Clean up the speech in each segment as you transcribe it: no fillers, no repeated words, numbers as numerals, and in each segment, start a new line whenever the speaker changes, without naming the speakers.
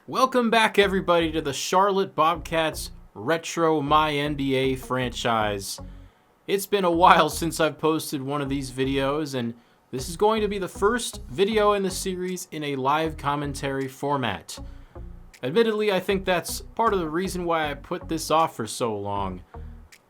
Welcome back, everybody, to the Charlotte Bobcats Retro My NBA franchise. It's been a while since I've posted one of these videos, and this is going to be the first video in the series in a live commentary format. Admittedly, I think that's part of the reason why I put this off for so long.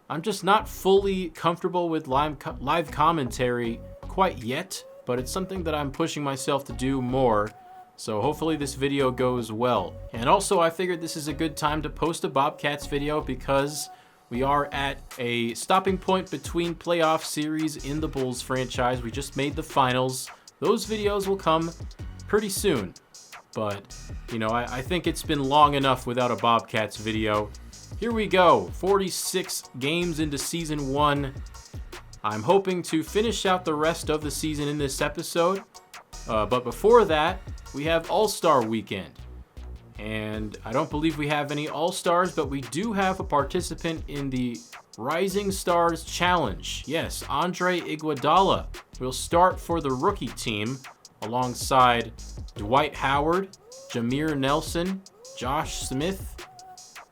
I'm just not fully comfortable with live commentary quite yet, but it's something that I'm pushing myself to do more. So hopefully this video goes well. And also I figured this is a good time to post a Bobcats video because we are at a stopping point between playoff series in the Bulls franchise. We just made the finals. Those videos will come pretty soon. But, you know, I think it's been long enough without a Bobcats video. Here we go, 46 games into Season 1. I'm hoping to finish out the rest of the season in this episode. But before that, we have All-Star Weekend. And I don't believe we have any All-Stars, but we do have a participant in the Rising Stars Challenge. Yes, Andre Iguodala will start for the rookie team alongside Dwight Howard, Jameer Nelson, Josh Smith,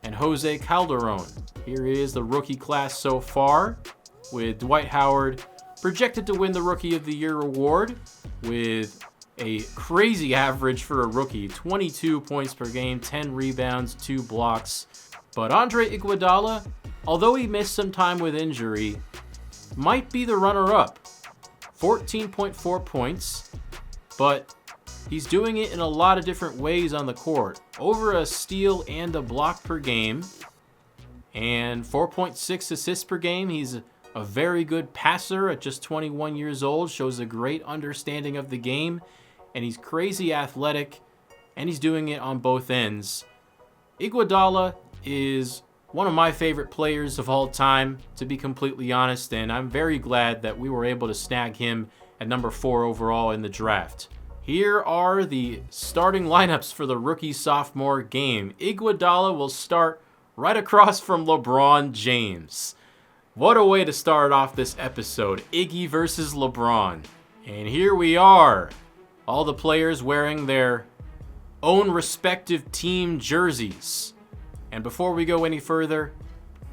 and Jose Calderon. Here is the rookie class so far, with Dwight Howard projected to win the Rookie of the Year award with a crazy average for a rookie, 22 points per game, 10 rebounds, 2 blocks. But Andre Iguodala, although he missed some time with injury, might be the runner-up. 14.4 points, but he's doing it in a lot of different ways on the court. Over a steal and a block per game, and 4.6 assists per game. He's a very good passer at just 21 years old, shows a great understanding of the game, and he's crazy athletic, and he's doing it on both ends. Iguodala is one of my favorite players of all time, to be completely honest, and I'm very glad that we were able to snag him at number 4 overall in the draft. Here are the starting lineups for the rookie-sophomore game. Iguodala will start right across from LeBron James. What a way to start off this episode. Iggy versus LeBron. And here we are. All the players wearing their own respective team jerseys. And before we go any further,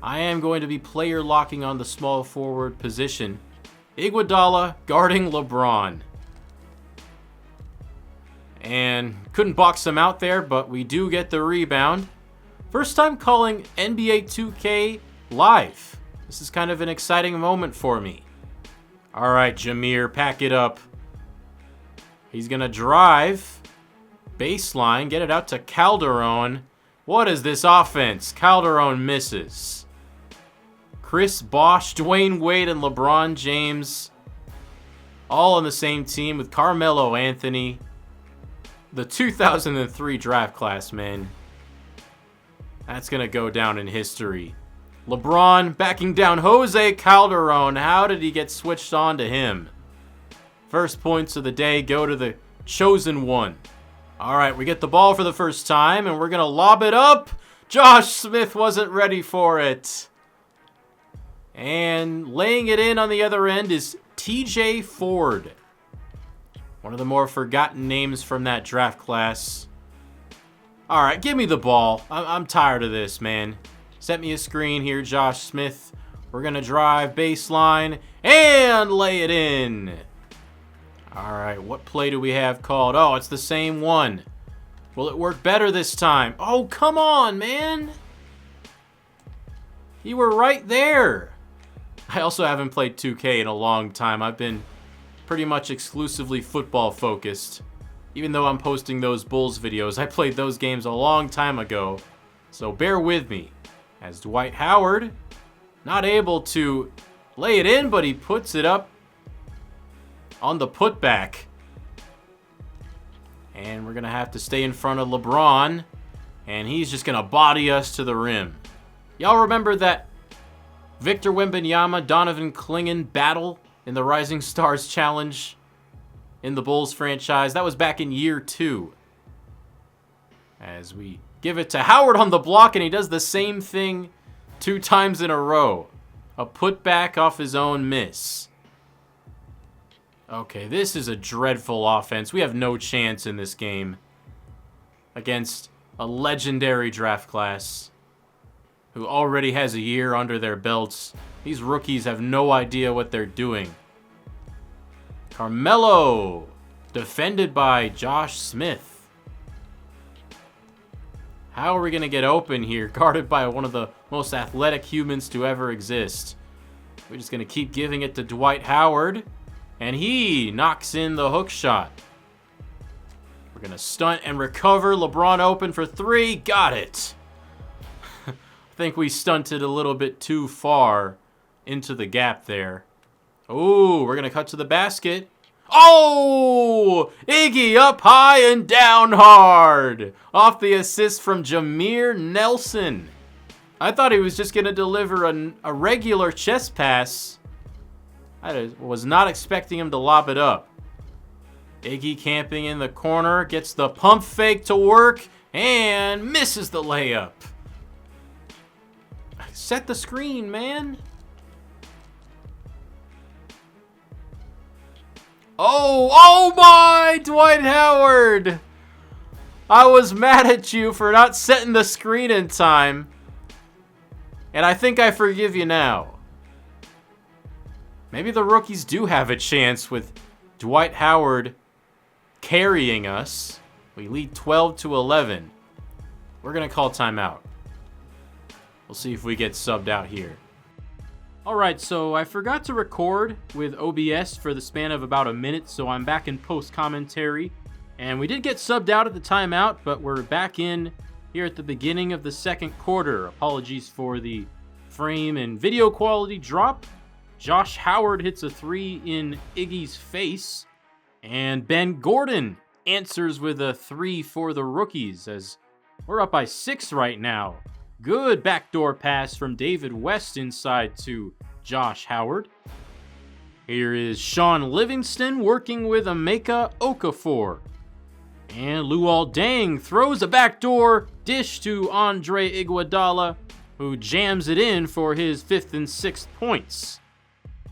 I am going to be player locking on the small forward position. Iguodala guarding LeBron. And couldn't box him out there, but we do get the rebound. First time calling NBA 2K live. This is kind of an exciting moment for me. All right, Jameer, pack it up. He's going to drive. Baseline, get it out to Calderon. What is this offense? Calderon misses. Chris Bosh, Dwayne Wade, and LeBron James all on the same team with Carmelo Anthony. The 2003 draft class, man. That's going to go down in history. LeBron backing down Jose Calderon. How did he get switched on to him? First points of the day go to the chosen one. All right, we get the ball for the first time, and we're going to lob it up. Josh Smith wasn't ready for it. And laying it in on the other end is TJ Ford. One of the more forgotten names from that draft class. All right, give me the ball. I'm tired of this, man. Set me a screen here, Josh Smith. We're going to drive baseline and lay it in. All right, what play do we have called? Oh, it's the same one. Will it work better this time? Oh, come on, man. You were right there. I also haven't played 2K in a long time. I've been pretty much exclusively football focused. Even though I'm posting those Bulls videos, I played those games a long time ago. So bear with me. As Dwight Howard, not able to lay it in, but he puts it up on the putback. And we're going to have to stay in front of LeBron. And he's just going to body us to the rim. Y'all remember that Victor Wembanyama, Donovan Clingan battle in the Rising Stars Challenge in the Bulls franchise? That was back in year 2. As we give it to Howard on the block, and he does the same thing 2 times in a row. A putback off his own miss. Okay, this is a dreadful offense. We have no chance in this game against a legendary draft class who already has a year under their belts. These rookies have no idea what they're doing. Carmelo, defended by Josh Smith. How are we going to get open here? Guarded by one of the most athletic humans to ever exist. We're just going to keep giving it to Dwight Howard. And he knocks in the hook shot. We're going to stunt and recover. LeBron open for three. Got it. I think we stunted a little bit too far into the gap there. Oh, we're going to cut to the basket. Oh! Iggy up high and down hard. Off the assist from Jameer Nelson. I thought he was just going to deliver a regular chest pass. I was not expecting him to lob it up. Iggy camping in the corner. Gets the pump fake to work. And misses the layup. Set the screen, man. Oh my, Dwight Howard! I was mad at you for not setting the screen in time. And I think I forgive you now. Maybe the rookies do have a chance with Dwight Howard carrying us. We lead 12-11. We're going to call timeout. We'll see if we get subbed out here. Alright, so I forgot to record with OBS for the span of about a minute, so I'm back in post-commentary. And we did get subbed out at the timeout, but we're back in here at the beginning of the second quarter. Apologies for the frame and video quality drop. Josh Howard hits a three in Iggy's face. And Ben Gordon answers with a three for the rookies, as we're up by 6 right now. Good backdoor pass from David West inside to Josh Howard. Here is Sean Livingston working with Emeka Okafor. And Luol Deng throws a backdoor dish to Andre Iguodala, who jams it in for his 5th and 6th points.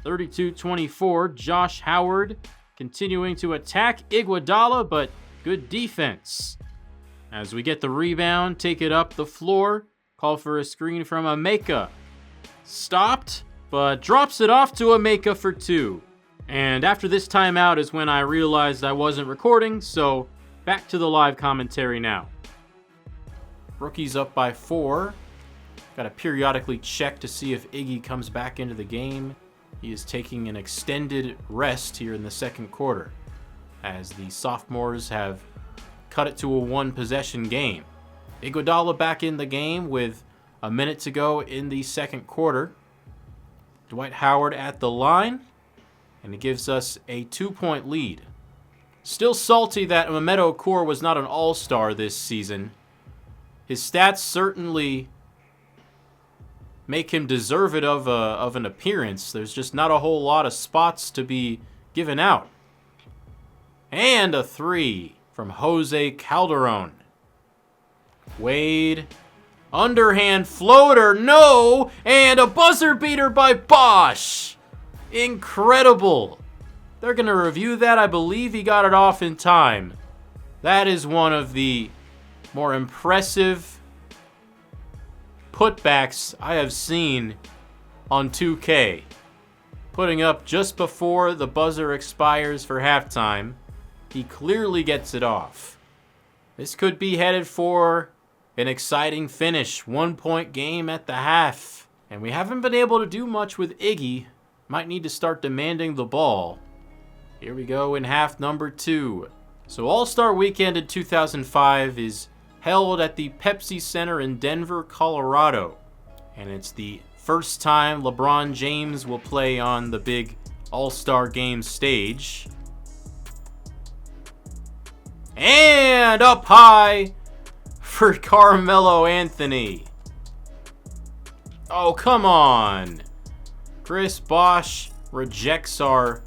32-24, Josh Howard continuing to attack Iguodala, but good defense. As we get the rebound, take it up the floor. Call for a screen from Emeka. Stopped, but drops it off to Emeka for 2. And after this timeout is when I realized I wasn't recording, so back to the live commentary now. Rookies up by 4. Got to periodically check to see if Iggy comes back into the game. He is taking an extended rest here in the second quarter, as the sophomores have cut it to a 1-possession game. Iguodala back in the game with a minute to go in the second quarter. Dwight Howard at the line, and it gives us a 2-point lead. Still salty that Mehmet Okur was not an all-star this season. His stats certainly make him deserving of an appearance. There's just not a whole lot of spots to be given out. And a 3 from Jose Calderon. Wade, underhand floater, no, and a buzzer beater by Bosch. Incredible. They're going to review that. I believe he got it off in time. That is one of the more impressive putbacks I have seen on 2K. Putting up just before the buzzer expires for halftime. He clearly gets it off. This could be headed for an exciting finish. 1-point game at the half. And we haven't been able to do much with Iggy. Might need to start demanding the ball. Here we go in half number 2. So All-Star Weekend in 2005 is held at the Pepsi Center in Denver, Colorado. And it's the first time LeBron James will play on the big All-Star Game stage. And up high for Carmelo Anthony. Oh, come on. Chris Bosh rejects our...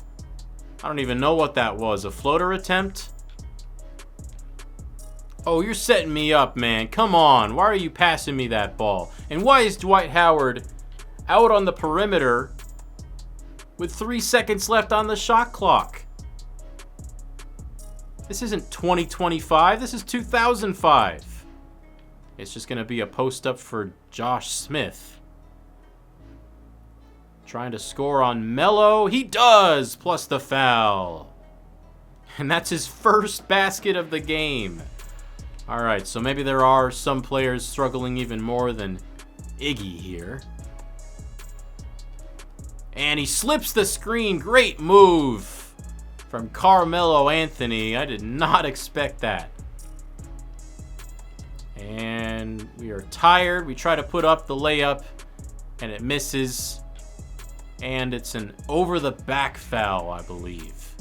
I don't even know what that was. A floater attempt? Oh, you're setting me up, man. Come on. Why are you passing me that ball? And why is Dwight Howard out on the perimeter with 3 seconds left on the shot clock? This isn't 2025. This is 2005. It's just going to be a post-up for Josh Smith. Trying to score on Melo. He does! Plus the foul. And that's his first basket of the game. Alright, so maybe there are some players struggling even more than Iggy here. And he slips the screen. Great move from Carmelo Anthony. I did not expect that. And we are tired. We try to put up the layup, and it misses. And it's an over-the-back foul, I believe.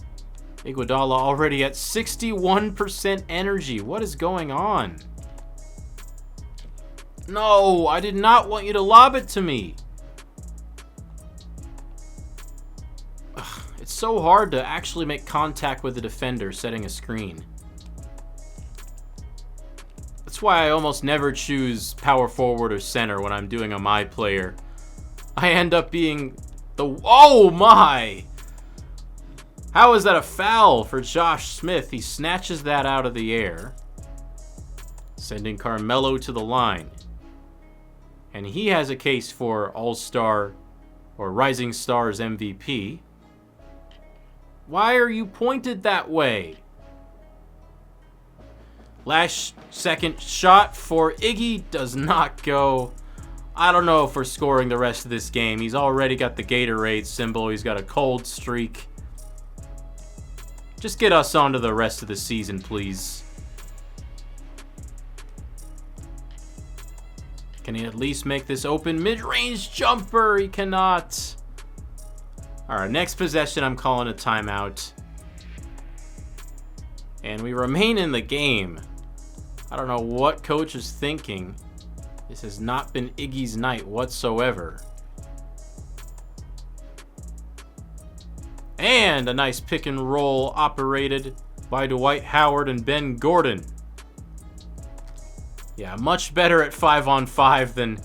Iguodala already at 61% energy. What is going on? No, I did not want you to lob it to me. Ugh, it's so hard to actually make contact with the defender setting a screen. That's why I almost never choose power forward or center when I'm doing a my player. I end up being the... Oh my! How is that a foul for Josh Smith? He snatches that out of the air, sending Carmelo to the line. And he has a case for All-Star or Rising Stars MVP. Why are you pointed that way? Last second shot for Iggy does not go. I don't know if we're scoring the rest of this game. He's already got the Gatorade symbol. He's got a cold streak. Just get us on to the rest of the season, please. Can he at least make this open mid-range jumper? He cannot. Alright, next possession, I'm calling a timeout. And we remain in the game. I don't know what coach is thinking. This has not been Iggy's night whatsoever. And a nice pick and roll operated by Dwight Howard and Ben Gordon. Yeah, much better at 5-on-5 than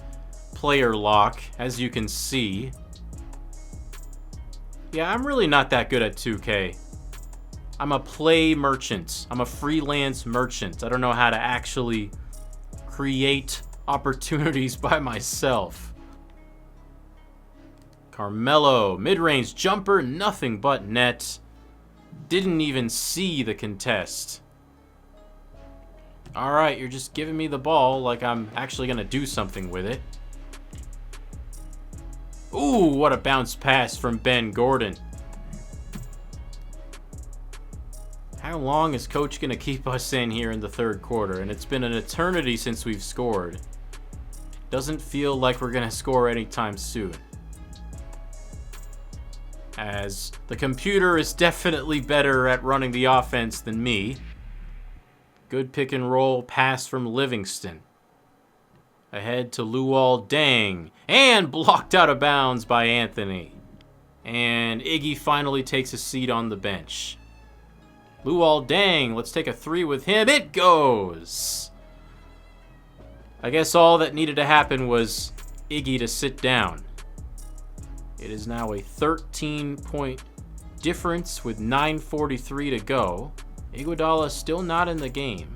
player lock, as you can see. Yeah, I'm really not that good at 2K. I'm a play merchant. I'm a freelance merchant. I don't know how to actually create opportunities by myself. Carmelo, mid-range jumper, nothing but net. Didn't even see the contest. Alright, you're just giving me the ball like I'm actually going to do something with it. Ooh, what a bounce pass from Ben Gordon. How long is Coach going to keep us in here in the third quarter? And it's been an eternity since we've scored. Doesn't feel like we're going to score anytime soon. As the computer is definitely better at running the offense than me. Good pick and roll pass from Livingston. Ahead to Luol Deng. And blocked out of bounds by Anthony. And Iggy finally takes a seat on the bench. Luol Deng, let's take a three with him. It goes! I guess all that needed to happen was Iggy to sit down. It is now a 13-point difference with 9:43 to go. Iguodala still not in the game.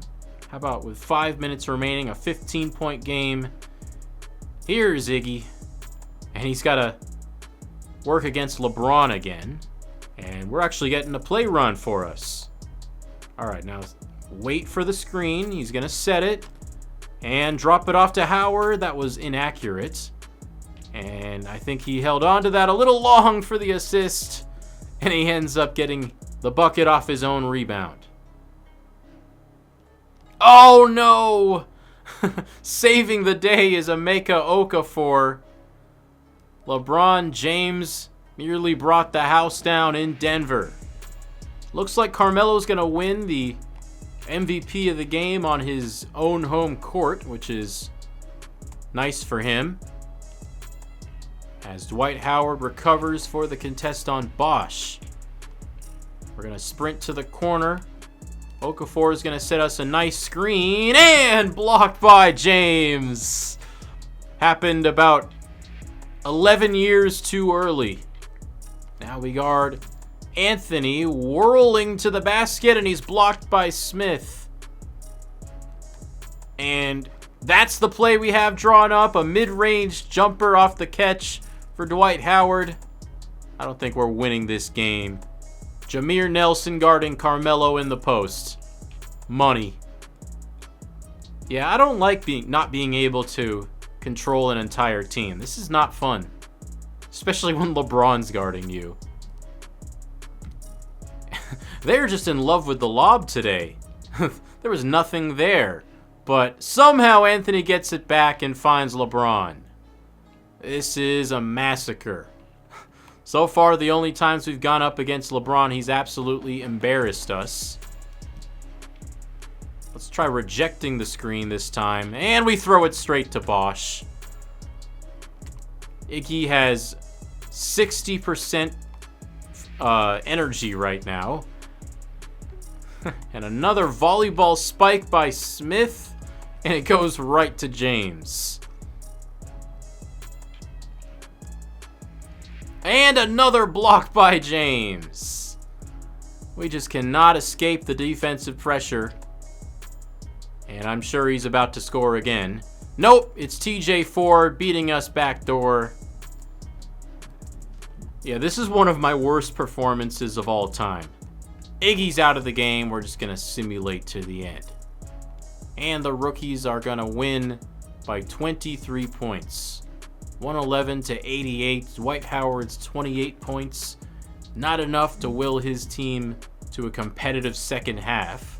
How about with 5 minutes remaining, a 15-point game? Here's Iggy. And he's got to work against LeBron again. And we're actually getting a play run for us. All right, now wait for the screen. He's going to set it and drop it off to Howard. That was inaccurate. And I think he held on to that a little long for the assist. And he ends up getting the bucket off his own rebound. Oh, no! Saving the day is Emeka Okafor. LeBron James nearly brought the house down in Denver. Looks like Carmelo's going to win the MVP of the game on his own home court, which is nice for him. As Dwight Howard recovers for the contest on Bosch. We're going to sprint to the corner. Okafor is going to set us a nice screen. And blocked by James. Happened about 11 years too early. Now we guard Anthony whirling to the basket. And he's blocked by Smith. And That's the play we have drawn up. A mid-range jumper off the catch for Dwight Howard. I don't think we're winning this game. Jameer Nelson guarding Carmelo in the post. Money. Yeah, I don't like not being able to control an entire team. This is not fun. Especially when LeBron's guarding you. They're just in love with the lob today. There was nothing there. But somehow Anthony gets it back and finds LeBron. This is a massacre. So far, the only times we've gone up against LeBron, he's absolutely embarrassed us. Let's try rejecting the screen this time. And we throw it straight to Bosch. Iggy has 60% energy right now. And another volleyball spike by Smith. And it goes right to James. And another block by James. We just cannot escape the defensive pressure. And I'm sure he's about to score again. Nope, it's TJ Ford beating us backdoor. Yeah, this is one of my worst performances of all time. Iggy's out of the game. We're just going to simulate to the end. And the rookies are going to win by 23 points. 111 to 88. Dwight Howard's 28 points. Not enough to will his team to a competitive second half,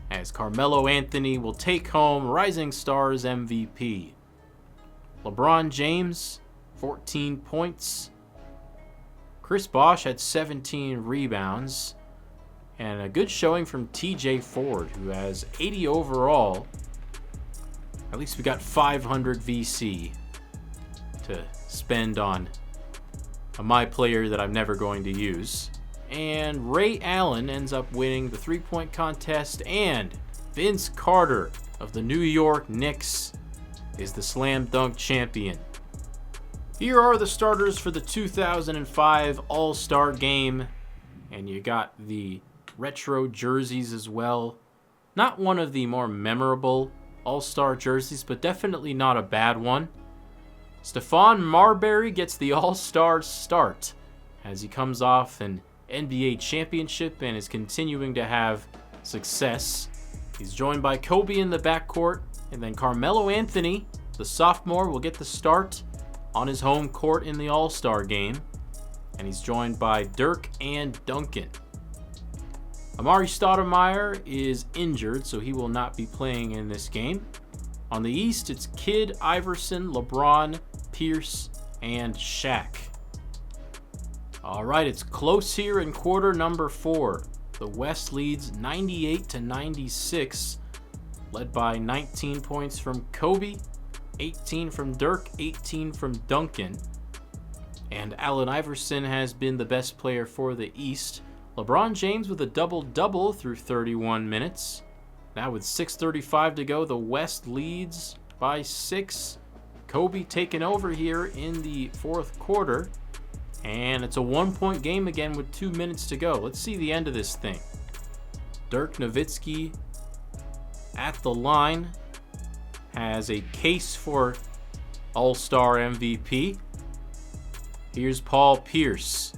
as Carmelo Anthony will take home Rising Stars MVP. LeBron James, 14 points. Chris Bosh had 17 rebounds. And a good showing from TJ Ford, who has 80 overall. At least we got 500 VC to spend on my player that I'm never going to use. And Ray Allen ends up winning the three-point contest, and Vince Carter of the New York Knicks is the slam dunk champion. Here are the starters for the 2005 All-Star Game, and you got the retro jerseys as well. Not one of the more memorable All-Star jerseys, but definitely not a bad one. Stephon Marbury gets the All-Star start as he comes off an NBA championship and is continuing to have success. He's joined by Kobe in the backcourt, and then Carmelo Anthony, the sophomore, will get the start on his home court in the All-Star Game, and he's joined by Dirk and Duncan. Amari Stoudemire is injured, so he will not be playing in this game. On the East, it's Kidd, Iverson, LeBron, Pierce, and Shaq. All right, it's close here in quarter number 4. The West leads 98 to 96, led by 19 points from Kobe, 18 from Dirk, 18 from Duncan. And Allen Iverson has been the best player for the East. LeBron James with a double-double through 31 minutes. Now with 6:35 to go, the West leads by 6. Kobe taking over here in the fourth quarter. And it's a one-point game again with 2 minutes to go. Let's see the end of this thing. Dirk Nowitzki at the line has a case for All-Star MVP. Here's Paul Pierce.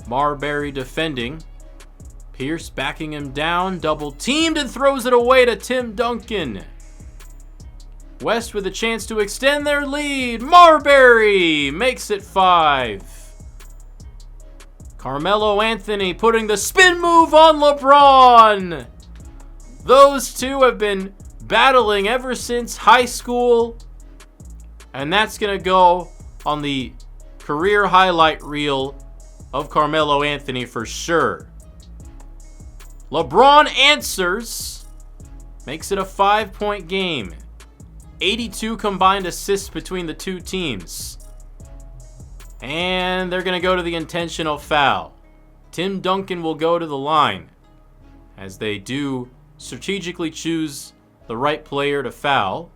Marbury defending. Pierce backing him down, double-teamed, and throws it away to Tim Duncan. West with a chance to extend their lead. Marbury makes it 5. Carmelo Anthony putting the spin move on LeBron. Those two have been battling ever since high school. And that's going to go on the career highlight reel of Carmelo Anthony for sure. LeBron answers. Makes it a 5-point game. 82 combined assists between the two teams. And they're going to go to the intentional foul. Tim Duncan will go to the line, as they do strategically choose the right player to foul.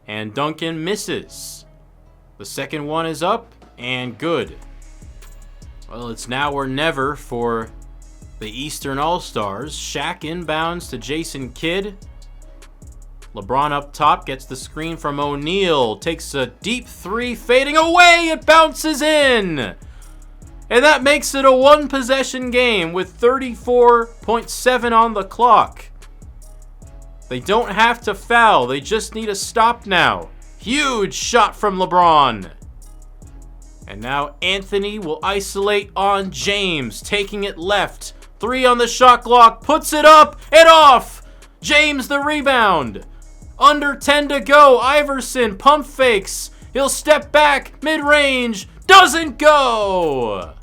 And Duncan misses. The second one is up and good. Well, it's now or never for the Eastern All-Stars. Shaq inbounds to Jason Kidd. LeBron up top gets the screen from O'Neal. Takes a deep three, fading away. It bounces in. And that makes it a one-possession game with 34.7 on the clock. They don't have to foul. They just need a stop now. Huge shot from LeBron. And now Anthony will isolate on James, taking it left. 3 on the shot clock, puts it up and off. James the rebound. Under 10 to go. Iverson pump fakes. He'll step back, mid-range. Doesn't go.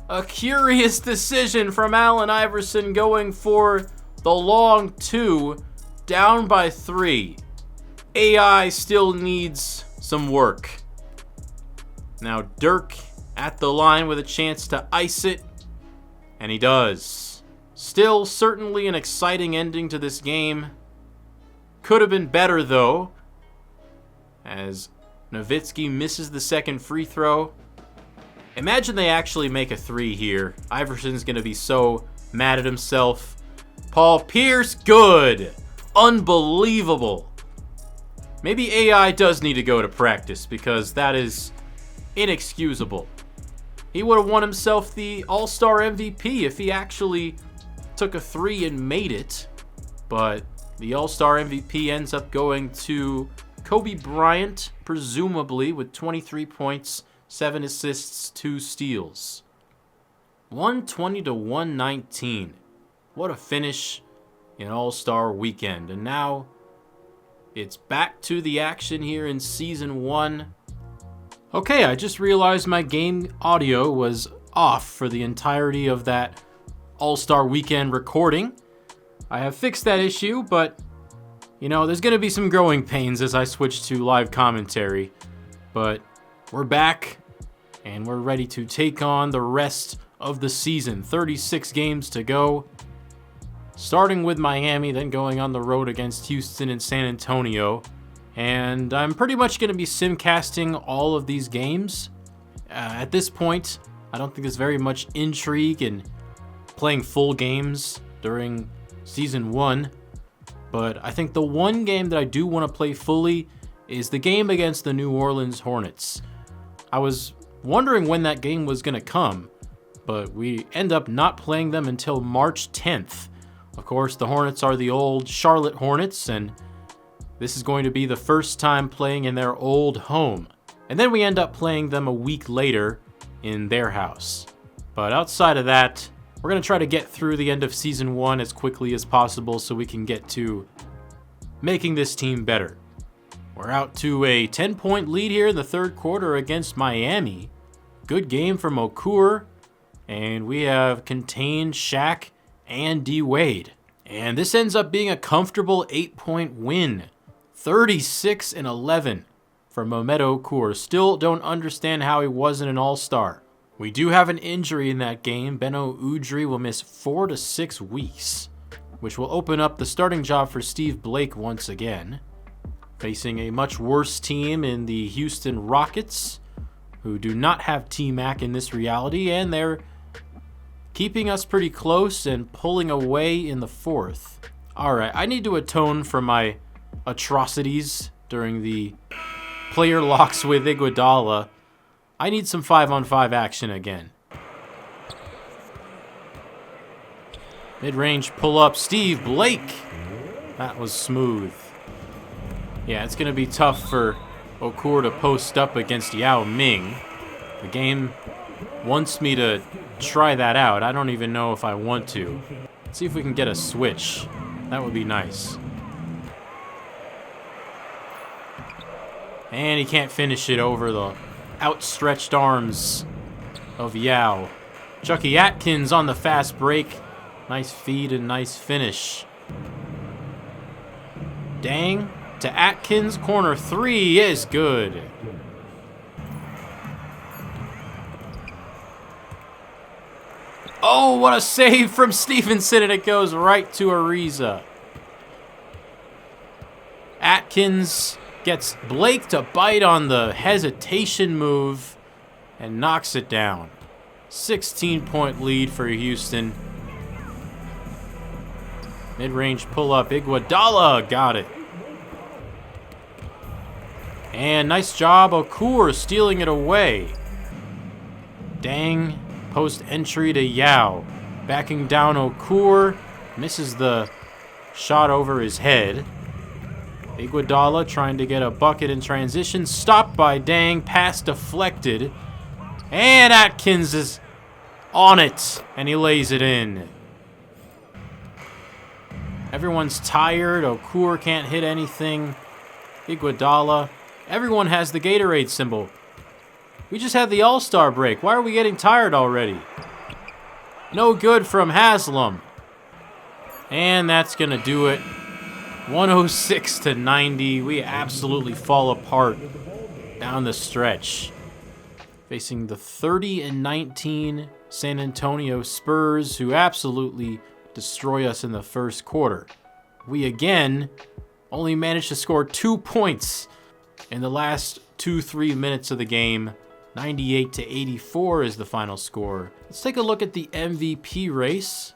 A curious decision from Allen Iverson going for the long 2, down by 3. AI still needs some work. Now Dirk at the line with a chance to ice it, and he does. Still certainly an exciting ending to this game. Could have been better though, as Nowitzki misses the second free throw. Imagine they actually make a 3 here. Iverson's going to be so mad at himself. Paul Pierce, good. Unbelievable. Maybe AI does need to go to practice because that is inexcusable. He would have won himself the All-Star MVP if he actually took a 3 and made it. But the All-Star MVP ends up going to Kobe Bryant, presumably, with 23 points, 7 assists, 2 steals. 120 to 119. What a finish in All-Star Weekend. And now it's back to the action here in Season 1. Okay, I just realized my game audio was off for the entirety of that All-Star Weekend recording. I have fixed that issue, but, you know, there's going to be some growing pains as I switch to live commentary. But we're back, and we're ready to take on the rest of the season. 36 games to go. Starting with Miami, then going on the road against Houston and San Antonio. And I'm pretty much going to be simcasting all of these games. At this point, I don't think there's very much intrigue in playing full games during Season 1. But I think the one game that I do want to play fully is the game against the New Orleans Hornets. I was wondering when that game was going to come, but we end up not playing them until March 10th. Of course, the Hornets are the old Charlotte Hornets, and this is going to be the first time playing in their old home. And then we end up playing them a week later in their house. But outside of that, we're going to try to get through the end of Season 1 as quickly as possible so we can get to making this team better. We're out to a 10-point lead here in the third quarter against Miami. Good game from Okur. And we have contained Shaq and D. Wade. And this ends up being a comfortable 8-point win. 36-11 for Mehmet Okur. Still don't understand how he wasn't an all-star. We do have an injury in that game. Beno Udrih will miss 4 to 6 weeks, which will open up the starting job for Steve Blake once again. Facing a much worse team in the Houston Rockets, who do not have T-Mac in this reality, and they're keeping us pretty close and pulling away in the fourth. Alright, I need to atone for my atrocities during the player locks with Iguodala. I need some 5-on-5 action again. Mid-range pull-up, Steve Blake. That was smooth. Yeah, it's going to be tough for Okur to post up against Yao Ming. The game wants me to try that out. I don't even know if I want to. Let's see if we can get a switch. That would be nice. And he can't finish it over the outstretched arms of Yao. Chucky Atkins on the fast break. Nice feed and nice finish. Dang to Atkins. Corner 3 is good. Oh, what a save from Stevenson, and it goes right to Ariza. Atkins gets Blake to bite on the hesitation move and knocks it down. 16-point lead for Houston. Mid-range pull-up. Iguodala got it. And nice job, Okur stealing it away. Dang. Post entry to Yao. Backing down Okur. Misses the shot over his head. Iguodala trying to get a bucket in transition. Stopped by Dang. Pass deflected. And Atkins is on it. And he lays it in. Everyone's tired. Okur can't hit anything. Iguodala. Everyone has the Gatorade symbol. We just had the All-Star break. Why are we getting tired already? No good from Haslam. And that's going to do it. 106-90. We absolutely fall apart down the stretch. Facing the 30-19 San Antonio Spurs, who absolutely destroy us in the first quarter. We again only managed to score 2 points in the last 2-3 minutes of the game. 98-84 is the final score. Let's take a look at the MVP race,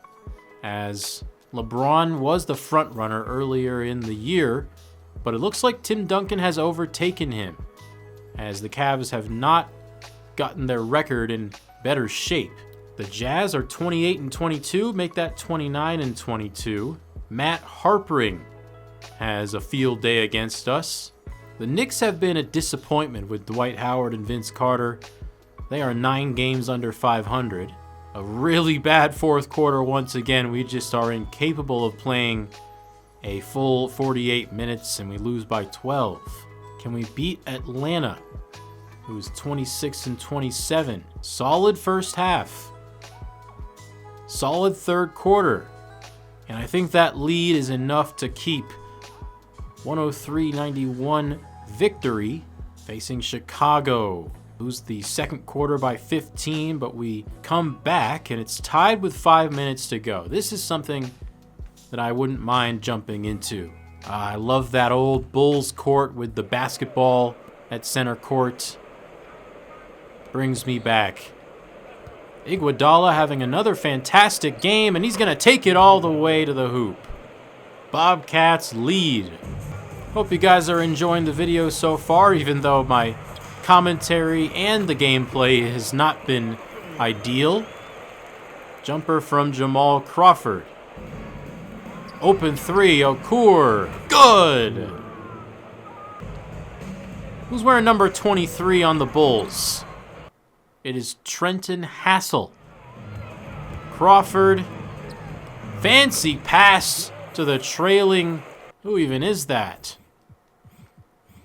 as LeBron was the front runner earlier in the year, but it looks like Tim Duncan has overtaken him, as the Cavs have not gotten their record in better shape. The Jazz are 28-22, make that 29-22. Matt Harpering has a field day against us. The Knicks have been a disappointment with Dwight Howard and Vince Carter. They are 9 games under 500. A really bad fourth quarter once again. We just are incapable of playing a full 48 minutes, and we lose by 12. Can we beat Atlanta, who's 26-27? Solid first half. Solid third quarter. And I think that lead is enough to keep 103-91 victory facing Chicago. Lose the second quarter by 15, but we come back and it's tied with 5 minutes to go. This is something that I wouldn't mind jumping into. I love that old Bulls court with the basketball at center court. Brings me back. Iguodala having another fantastic game, and he's going to take it all the way to the hoop. Bobcats lead. Hope you guys are enjoying the video so far, even though my commentary and the gameplay has not been ideal. Jumper from Jamal Crawford. Open three, Okur. Good! Who's wearing number 23 on the Bulls? It is Trenton Hassel. Crawford. Fancy pass to the trailing. Who even is that?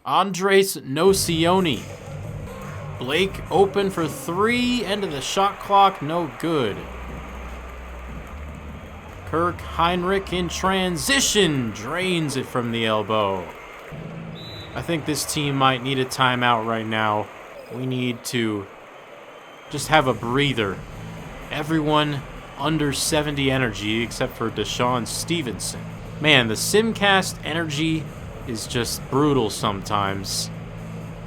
Andres Nocioni. Blake open for three. End of the shot clock. No good. Kirk Heinrich in transition. Drains it from the elbow. I think this team might need a timeout right now. We need to just have a breather. Everyone under 70 energy except for Deshaun Stevenson. Man, the Simcast energy is just brutal sometimes.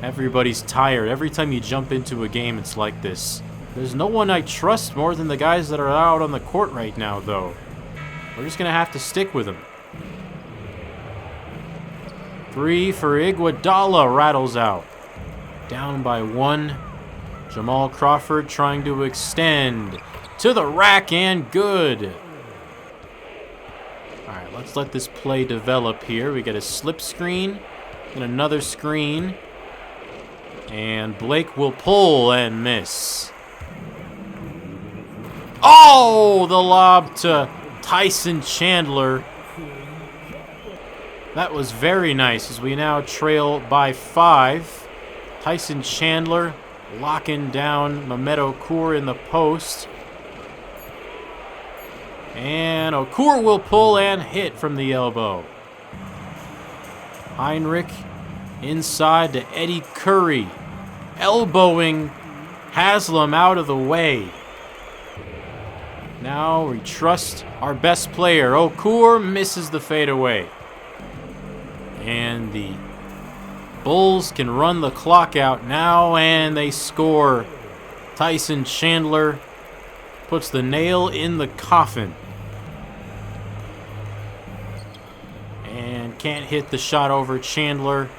Everybody's tired. Every time you jump into a game, it's like this. There's no one I trust more than the guys that are out on the court right now, though. We're just going to have to stick with them. Three for Iguodala, rattles out. Down by one. Jamal Crawford trying to extend to the rack, and good. All right, let's let this play develop here. We get a slip screen and another screen. And Blake will pull and miss. Oh, the lob to Tyson Chandler. That was very nice as we now trail by 5. Tyson Chandler locking down Mehmet Okur in the post. And Okur will pull and hit from the elbow. Heinrich inside to Eddie Curry. Elbowing Haslam out of the way. Now we trust our best player. Okur misses the fadeaway. And the Bulls can run the clock out now, and they score. Tyson Chandler puts the nail in the coffin. can't hit the shot over Chandler.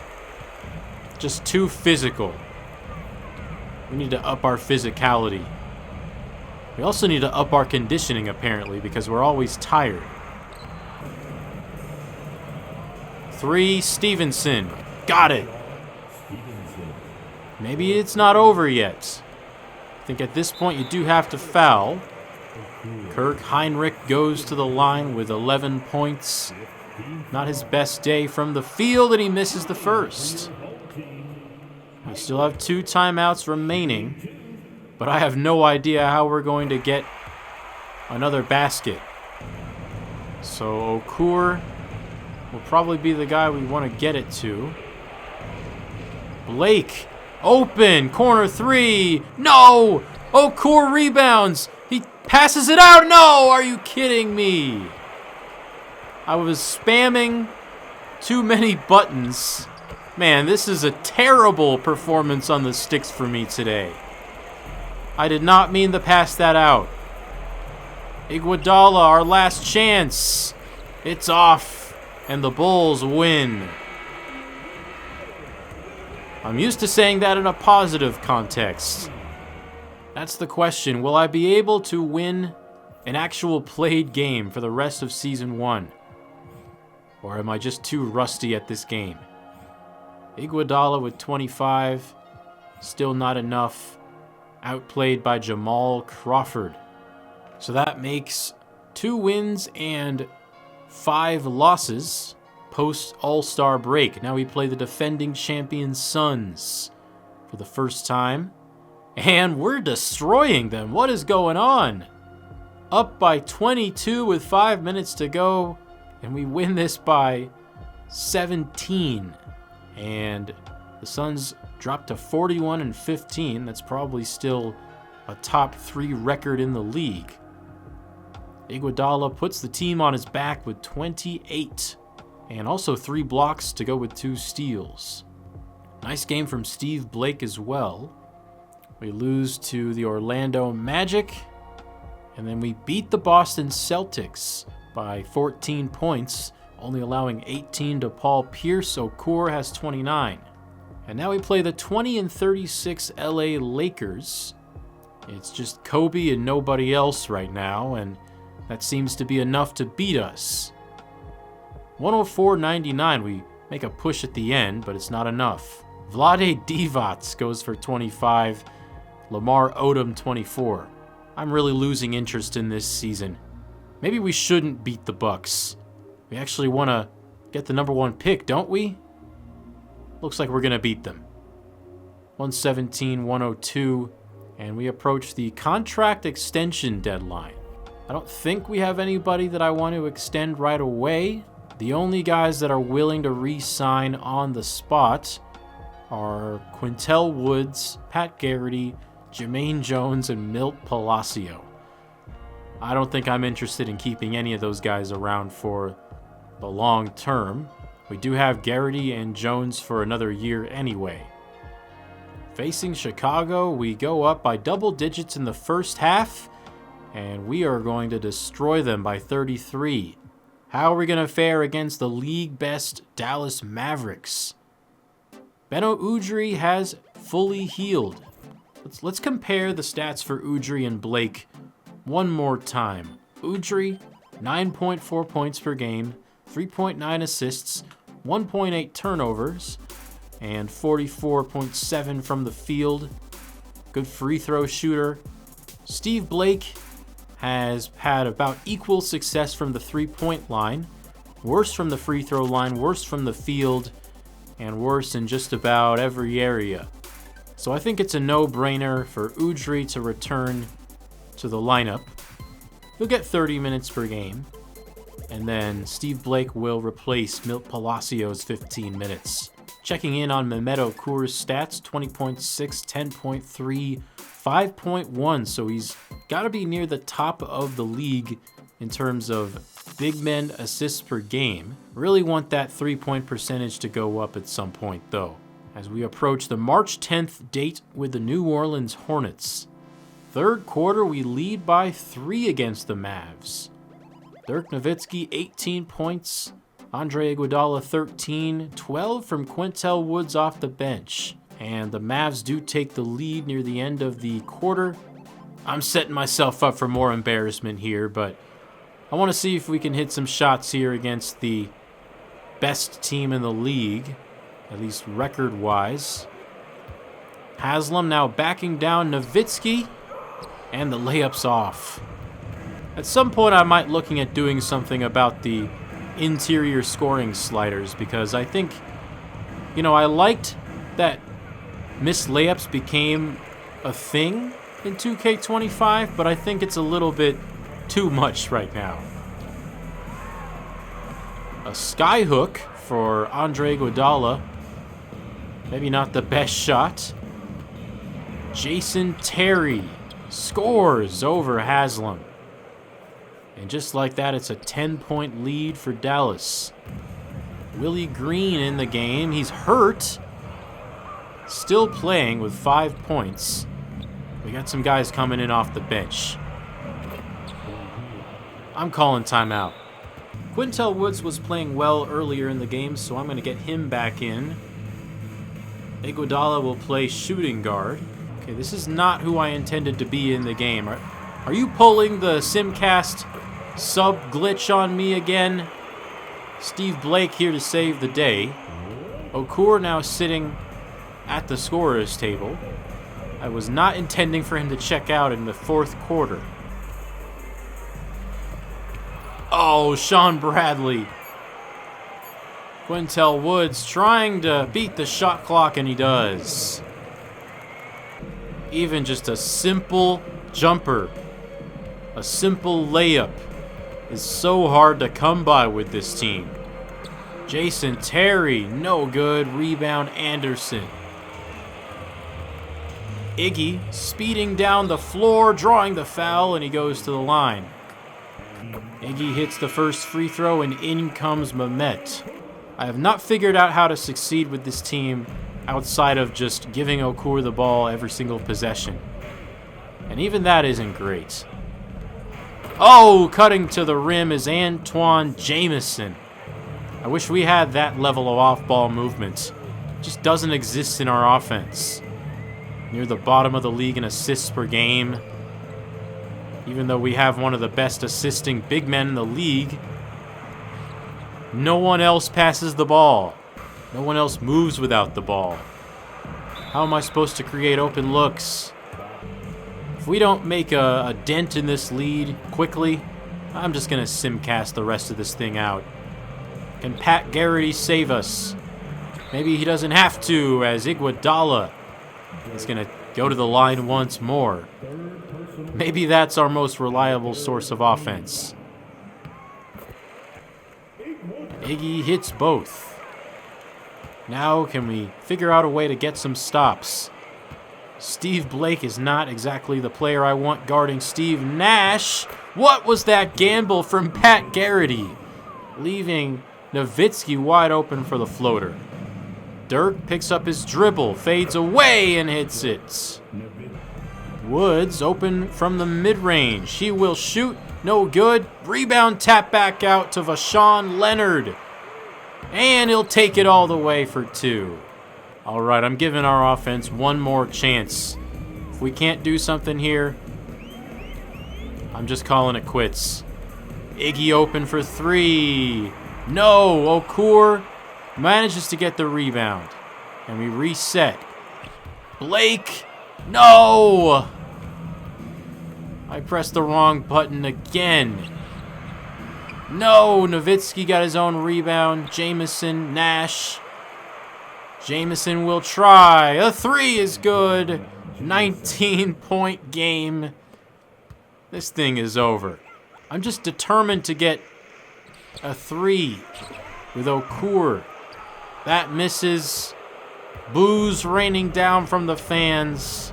Just too physical. We need to up our physicality. We also need to up our conditioning, apparently, because we're always tired. 3, Stevenson. Got it. Maybe it's not over yet. I think at this point you do have to foul. Kirk Heinrich goes to the line with 11 points. Not his best day from the field, and he misses the first. We still have 2 timeouts remaining, but I have no idea how we're going to get another basket. So Okur will probably be the guy we want to get it to. Blake, open, corner 3. No! Okur rebounds. He passes it out. No! Are you kidding me? I was spamming too many buttons. Man, this is a terrible performance on the sticks for me today. I did not mean to pass that out. Iguodala, our last chance. It's off, and the Bulls win. I'm used to saying that in a positive context. That's the question. Will I be able to win an actual played game for the rest of Season 1? Or am I just too rusty at this game? Iguodala with 25. Still not enough. Outplayed by Jamal Crawford. So that makes 2 wins and 5 losses post All-Star break. Now we play the defending champion Suns for the first time. And we're destroying them. What is going on? Up by 22 with 5 minutes to go. And we win this by 17. And the Suns dropped to 41-15. That's probably still a top 3 record in the league. Iguodala puts the team on his back with 28. And also 3 blocks to go with 2 steals. Nice game from Steve Blake as well. We lose to the Orlando Magic. And then we beat the Boston Celtics by 14 points, only allowing 18 to Paul Pierce. Okur has 29. And now we play the 20-36 LA Lakers. It's just Kobe and nobody else right now, and that seems to be enough to beat us. 104-99, we make a push at the end, but it's not enough. Vlade Divac goes for 25. Lamar Odom, 24. I'm really losing interest in this season. Maybe we shouldn't beat the Bucks. We actually want to get the number 1 pick, don't we? Looks like we're going to beat them. 117-102, and we approach the contract extension deadline. I don't think we have anybody that I want to extend right away. The only guys that are willing to re-sign on the spot are Quintel Woods, Pat Garrity, Jermaine Jones, and Milt Palacio. I don't think I'm interested in keeping any of those guys around for the long term. We do have Garrity and Jones for another year anyway. Facing Chicago, we go up by double digits in the first half, and we are going to destroy them by 33. How are we going to fare against the league best Dallas Mavericks? Beno Udrih has fully healed. Let's compare the stats for Udrih and Blake one more time. Udrih, 9.4 points per game, 3.9 assists, 1.8 turnovers, and 44.7 from the field. Good free throw shooter. Steve Blake has had about equal success from the three-point line, worse from the free throw line, worse from the field, and worse in just about every area. So I think it's a no-brainer for Udrih to return to the lineup. He'll get 30 minutes per game, and then Steve Blake will replace Milt Palacio's 15 minutes. Checking in on Mehmet Okur's stats, 20.6, 10.3, 5.1, so he's got to be near the top of the league in terms of big men assists per game. Really want that three-point percentage to go up at some point, though, as we approach the March 10th date with the New Orleans Hornets. Third quarter, we lead by 3 against the Mavs. Dirk Nowitzki, 18 points, Andre Iguodala 13, 12 from Quintel Woods off the bench. And the Mavs do take the lead near the end of the quarter. I'm setting myself up for more embarrassment here, but I want to see if we can hit some shots here against the best team in the league, at least record-wise. Haslam now backing down Nowitzki, and the layup's off. At some point, I might looking at doing something about the interior scoring sliders, because I think, I liked that missed layups became a thing in 2K25, but I think it's a little bit too much right now. A skyhook for Andre Iguodala. Maybe not the best shot. Jason Terry scores over Haslam. And just like that, it's a 10-point lead for Dallas. Willie Green in the game. He's hurt. Still playing with 5 points. We got some guys coming in off the bench. I'm calling timeout. Quintel Woods was playing well earlier in the game, so I'm going to get him back in. Iguodala will play shooting guard. Okay, this is not who I intended to be in the game. Are you pulling the Simcast sub glitch on me again? Steve Blake here to save the day. Okur now sitting at the scorer's table. I was not intending for him to check out in the fourth quarter. Oh, Sean Bradley. Quintel Woods trying to beat the shot clock, and he does. Even just a simple jumper, a simple layup, is so hard to come by with this team. Jason Terry, no good. Rebound Anderson. Iggy speeding down the floor, drawing the foul, and he goes to the line. Iggy hits the first free throw, and in comes Mehmet. I have not figured out how to succeed with this team outside of just giving Okur the ball every single possession. And even that isn't great. Oh, cutting to the rim is Antoine Jamison. I wish we had that level of off-ball movement. It just doesn't exist in our offense. Near the bottom of the league in assists per game. Even though we have one of the best assisting big men in the league, no one else passes the ball. No one else moves without the ball. How am I supposed to create open looks? If we don't make a dent in this lead quickly, I'm just going to simcast the rest of this thing out. Can Pat Garrity save us? Maybe he doesn't have to, as Iguodala is going to go to the line once more. Maybe that's our most reliable source of offense. Iggy hits both. Now can we figure out a way to get some stops? Steve Blake is not exactly the player I want guarding Steve Nash. What was that gamble from Pat Garrity? Leaving Nowitzki wide open for the floater. Dirk picks up his dribble, fades away, and hits it. Woods open from the mid-range. He will shoot. No good. Rebound tap back out to Vashawn Leonard. And he'll take it all the way for 2. All right, I'm giving our offense one more chance. If we can't do something here, I'm just calling it quits. Iggy open for 3. No, Okur manages to get the rebound. And we reset. Blake, no! I pressed the wrong button again. No, Nowitzki got his own rebound. Jamison, Nash. Jamison will try. A 3 is good. 19-point game. This thing is over. I'm just determined to get a 3 with Okur. That misses. Boos raining down from the fans.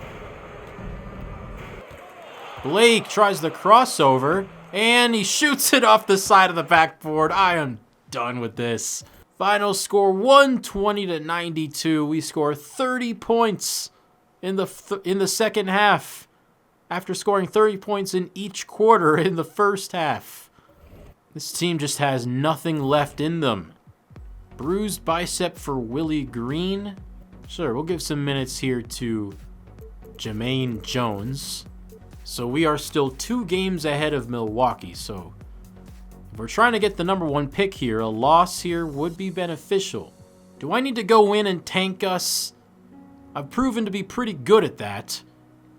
Blake tries the crossover, and he shoots it off the side of the backboard. I am done with this. Final score 120-92. We score 30 points in the second half after scoring 30 points in each quarter in the first half. This team just has nothing left in them. Bruised bicep for Willie Green. Sure, we'll give some minutes here to Jermaine Jones. So we are still 2 games ahead of Milwaukee. So if we're trying to get the #1 pick here, a loss here would be beneficial. Do I need to go in and tank us? I've proven to be pretty good at that.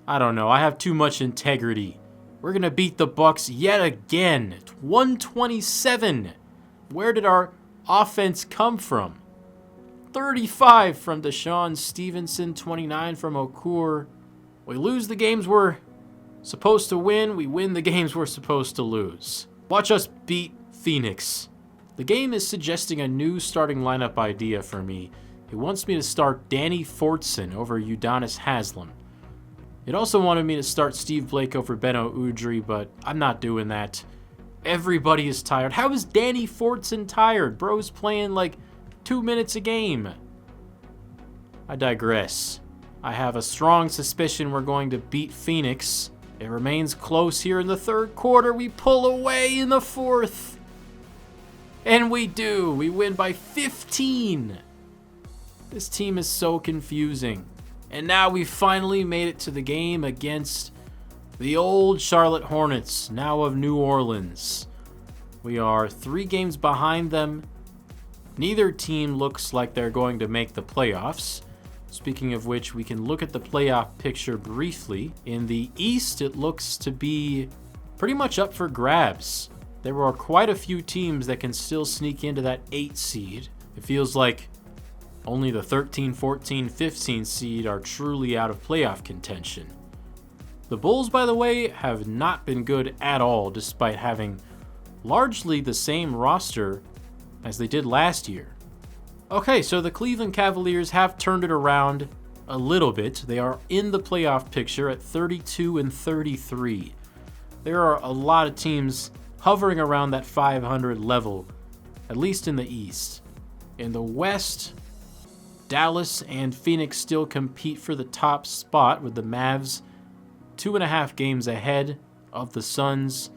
I don't know. I have too much integrity. We're going to beat the Bucks yet again. It's 127. Where did our offense come from? 35 from Deshaun Stevenson, 29 from Okur. We lose the games we're supposed to win. We win the games we're supposed to lose. Watch us beat Phoenix. The game is suggesting a new starting lineup idea for me. It wants me to start Danny Fortson over Udonis Haslem. It also wanted me to start Steve Blake over Beno Udrih, but I'm not doing that. Everybody is tired. How is Danny Fortson tired? Bro's playing like 2 minutes a game. I digress. I have a strong suspicion we're going to beat Phoenix. It remains close here in the 3rd quarter. We pull away in the 4th. And we do. We win by 15. This team is so confusing. And now we finally made it to the game against the old Charlotte Hornets, now of New Orleans. We are 3 games behind them. Neither team looks like they're going to make the playoffs. Speaking of which, we can look at the playoff picture briefly. In the East, it looks to be pretty much up for grabs. There are quite a few teams that can still sneak into that 8 seed. It feels like only the 13, 14, 15 seed are truly out of playoff contention. The Bulls, by the way, have not been good at all, despite having largely the same roster as they did last year. Okay, so the Cleveland Cavaliers have turned it around a little bit. They are in the playoff picture at 32 and 33. There are a lot of teams hovering around that 500 level, at least in the East. In the West, Dallas and Phoenix still compete for the top spot, with the Mavs 2.5 games ahead of the Suns,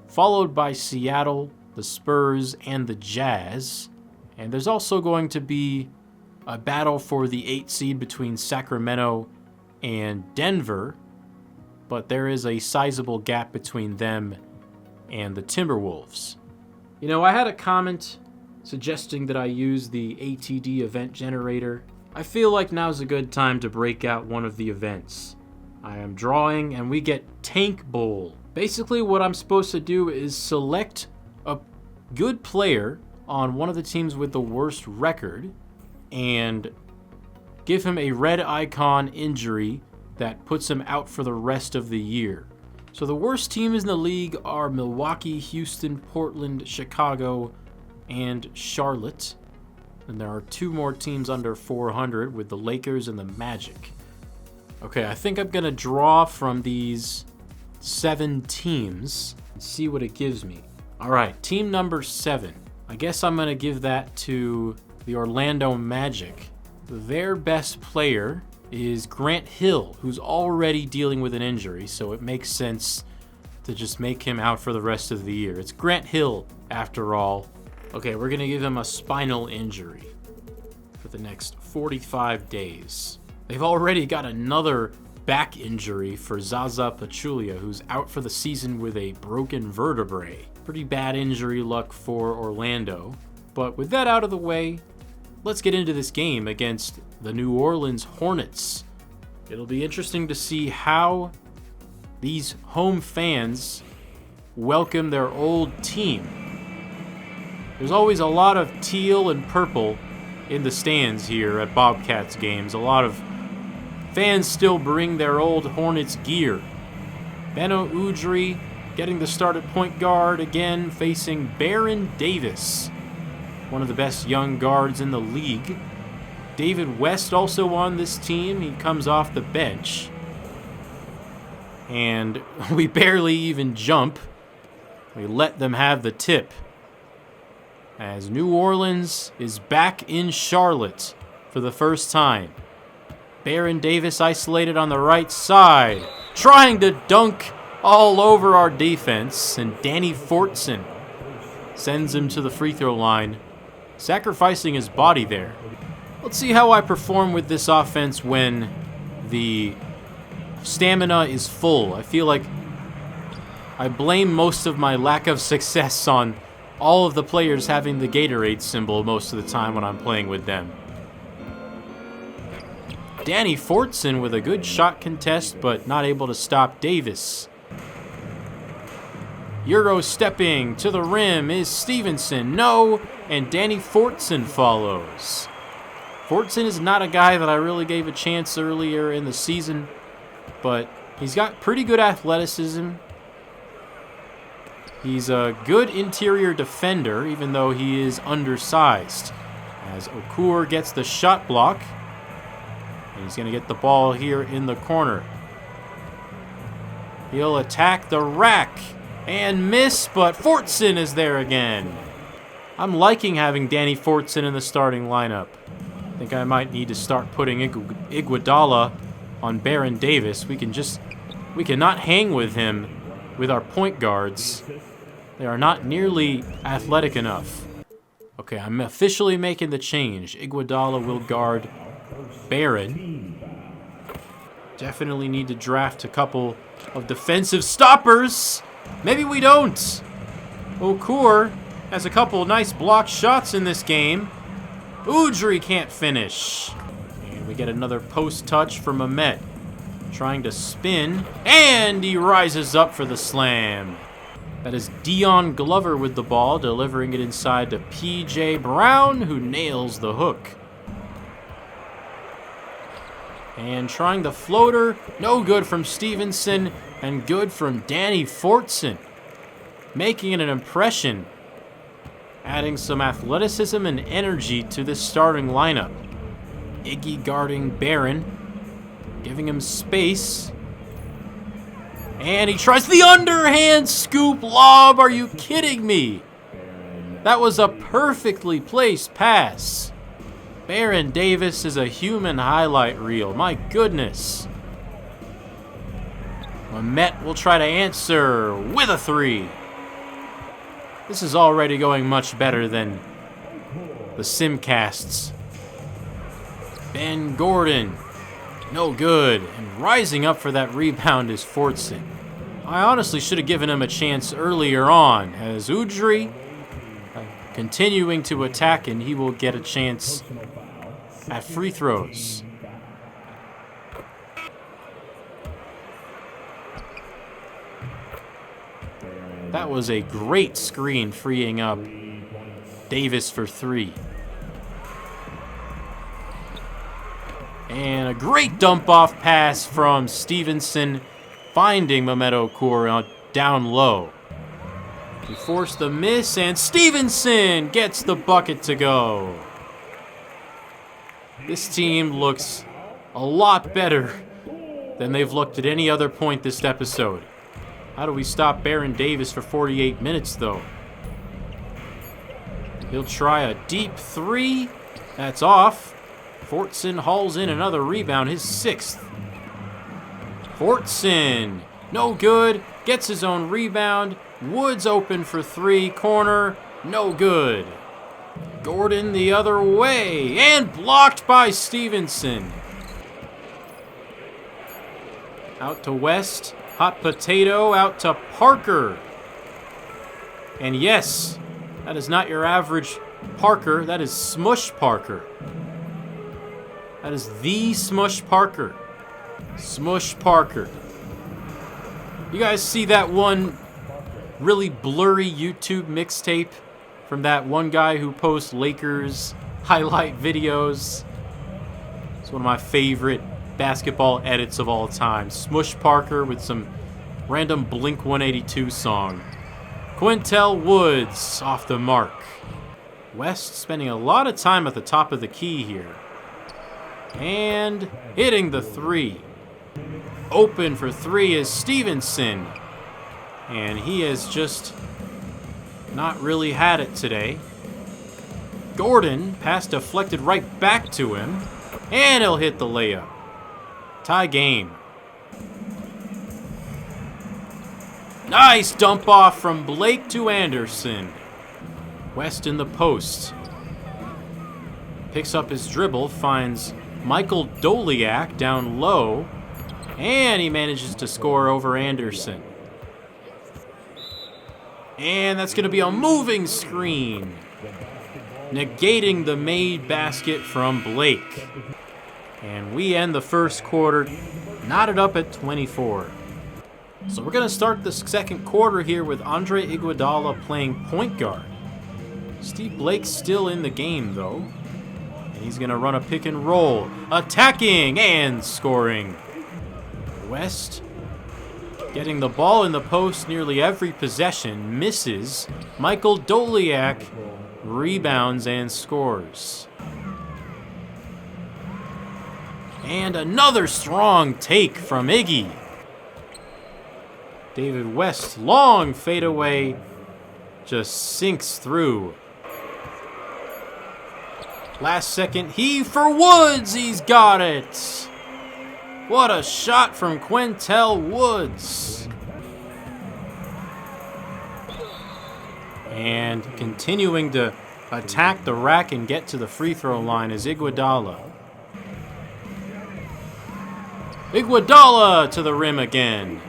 followed by Seattle, the Spurs, and the Jazz. And there's also going to be a battle for the 8 seed between Sacramento and Denver, but there is a sizable gap between them and the Timberwolves. You know, I had a comment suggesting that I use the ATD event generator. I feel like now's a good time to break out one of the events. I am drawing and we get Tank Bowl. Basically what I'm supposed to do is select a good player on one of the teams with the worst record and give him a red icon injury that puts him out for the rest of the year. So the worst teams in the league are Milwaukee, Houston, Portland, Chicago, and Charlotte. And there are 2 more teams under 400 with the Lakers and the Magic. Okay, I think I'm going to draw from these 7 teams and see what it gives me. All right, team number 7. I guess I'm going to give that to the Orlando Magic. Their best player is Grant Hill, who's already dealing with an injury, so it makes sense to just make him out for the rest of the year. It's Grant Hill, after all. Okay, we're going to give him a spinal injury for the next 45 days. They've already got another back injury for Zaza Pachulia, who's out for the season with a broken vertebrae. Pretty bad injury luck for Orlando. But with that out of the way, let's get into this game against the New Orleans Hornets. It'll be interesting to see how these home fans welcome their old team. There's always a lot of teal and purple in the stands here at Bobcats games. A lot of fans still bring their old Hornets gear. Beno Udrih getting the start at point guard again, facing Baron Davis, one of the best young guards in the league. David West also on this team. He comes off the bench. And we barely even jump. We let them have the tip, as New Orleans is back in Charlotte for the first time. Baron Davis isolated on the right side, trying to dunk all over our defense, and Danny Fortson Sends him to the free throw line, sacrificing his body there. Let's see how I perform with this offense when the stamina is full. I feel like I blame most of my lack of success on all of the players having the Gatorade symbol most of the time when I'm playing with them. Danny Fortson with a good shot contest, but not able to stop Davis. Euro stepping to the rim is Stevenson. No, and Danny Fortson follows. Fortson is not a guy that I really gave a chance earlier in the season, but he's got pretty good athleticism. He's a good interior defender, even though he is undersized. As Okur gets the shot block, and he's going to get the ball here in the corner. He'll attack the rack and miss, but Fortson is there again. I'm liking having Danny Fortson in the starting lineup. I think I might need to start putting Iguodala on Baron Davis. We cannot hang with him with our point guards. They are not nearly athletic enough. Okay, I'm officially making the change. Iguodala will guard Baron. Definitely need to draft a couple of defensive stoppers. Maybe we don't. Okur has a couple nice blocked shots in this game. Udry can't finish. And we get another post touch from Mehmet. Trying to spin. And he rises up for the slam. That is Dion Glover with the ball, delivering it inside to P.J. Brown, who nails the hook. And trying the floater. No good from Stevenson. And good from Danny Fortson. Making an impression. Adding some athleticism and energy to this starting lineup. Iggy guarding Baron. Giving him space. And he tries the underhand scoop lob. Are you kidding me? That was a perfectly placed pass. Baron Davis is a human highlight reel. My goodness. Mehmet will try to answer with a three. This is already going much better than the simcasts. Ben Gordon. No good. And rising up for that rebound is Fortson. I honestly should have given him a chance earlier on, as Udry continuing to attack, and he will get a chance at free throws. That was a great screen, freeing up Davis for three. And a great dump-off pass from Stevenson, finding Mehmet Okur down low. He forced the miss, and Stevenson gets the bucket to go. This team looks a lot better than they've looked at any other point this episode. How do we stop Baron Davis for 48 minutes, though? He'll try a deep three. That's off. Fortson hauls in another rebound, his sixth. Fortson, no good. Gets his own rebound. Woods open for three. Corner, no good. Gordon the other way, and blocked by Stevenson. Out to West. Hot potato out to Parker. And yes, that is not your average Parker. That is Smush Parker. That is the Smush Parker. Smush Parker. You guys see that one really blurry YouTube mixtape from that one guy who posts Lakers highlight videos? It's one of my favorite basketball edits of all time. Smush Parker with some random Blink 182 song. Quintel Woods off the mark. West spending a lot of time at the top of the key here. And hitting the three. Open for three is Stevenson. And he has just not really had it today. Gordon, pass deflected right back to him. And he'll hit the layup. Tie game. Nice dump off from Blake to Anderson. West in the post. Picks up his dribble, finds Michael Doliak down low, and he manages to score over Anderson. And that's going to be a moving screen, negating the made basket from Blake. And we end the first quarter knotted up at 24. So we're going to start the second quarter here with Andre Iguodala playing point guard. Steve Blake's still in the game, though. And he's going to run a pick and roll. Attacking and scoring. West getting the ball in the post nearly every possession. Misses. Michael Doliak rebounds and scores. And another strong take from Iggy. David West, long fadeaway, just sinks through. Last second heave for Woods. He's got it. What a shot from Quintel Woods. And continuing to attack the rack and get to the free throw line is Iguodala. Iguodala to the rim again.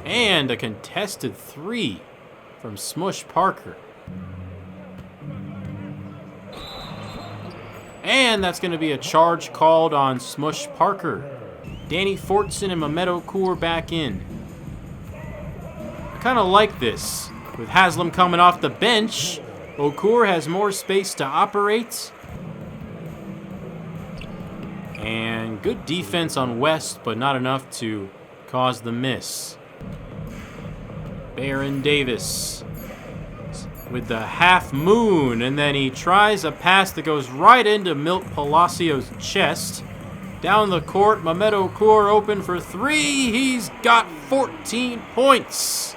And a contested three from Smush Parker. And that's going to be a charge called on Smush Parker. Danny Fortson and Mehmet Okur back in. I kind of like this. With Haslam coming off the bench, Okur has more space to operate. And good defense on West, but not enough to cause the miss. Baron Davis with the half moon, and then he tries a pass that goes right into Milt Palacios' chest. Down the court, Mehmet Okur open for three. He's got 14 points.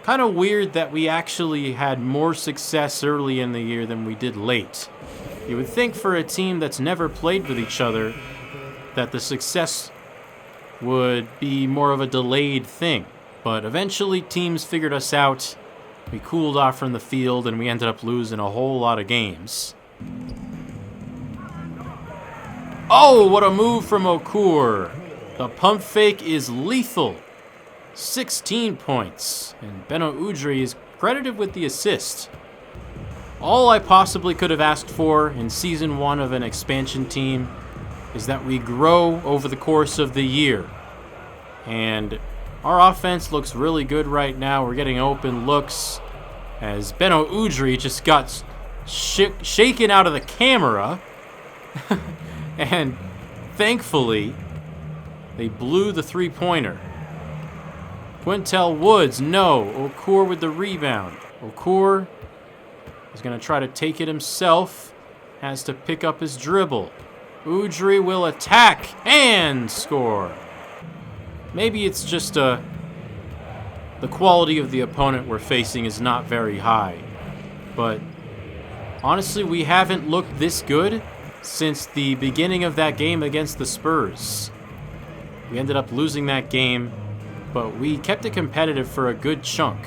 Kind of weird that we actually had more success early in the year than we did late. You would think for a team that's never played with each other that the success would be more of a delayed thing. But eventually teams figured us out. We cooled off from the field and we ended up losing a whole lot of games. Oh, what a move from Okur. The pump fake is lethal. 16 points. And Beno Udrih is credited with the assist. All I possibly could have asked for in Season 1 of an expansion team is that we grow over the course of the year. And our offense looks really good right now. We're getting open looks as Beno Udrih just got shaken out of the camera. And thankfully, they blew the three-pointer. Quintel Woods, no. Okur with the rebound. Okur is going to try to take it himself. Has to pick up his dribble. Udrih will attack and score. Maybe it's just the quality of the opponent we're facing is not very high. But honestly, we haven't looked this good since the beginning of that game against the Spurs. We ended up losing that game, but we kept it competitive for a good chunk.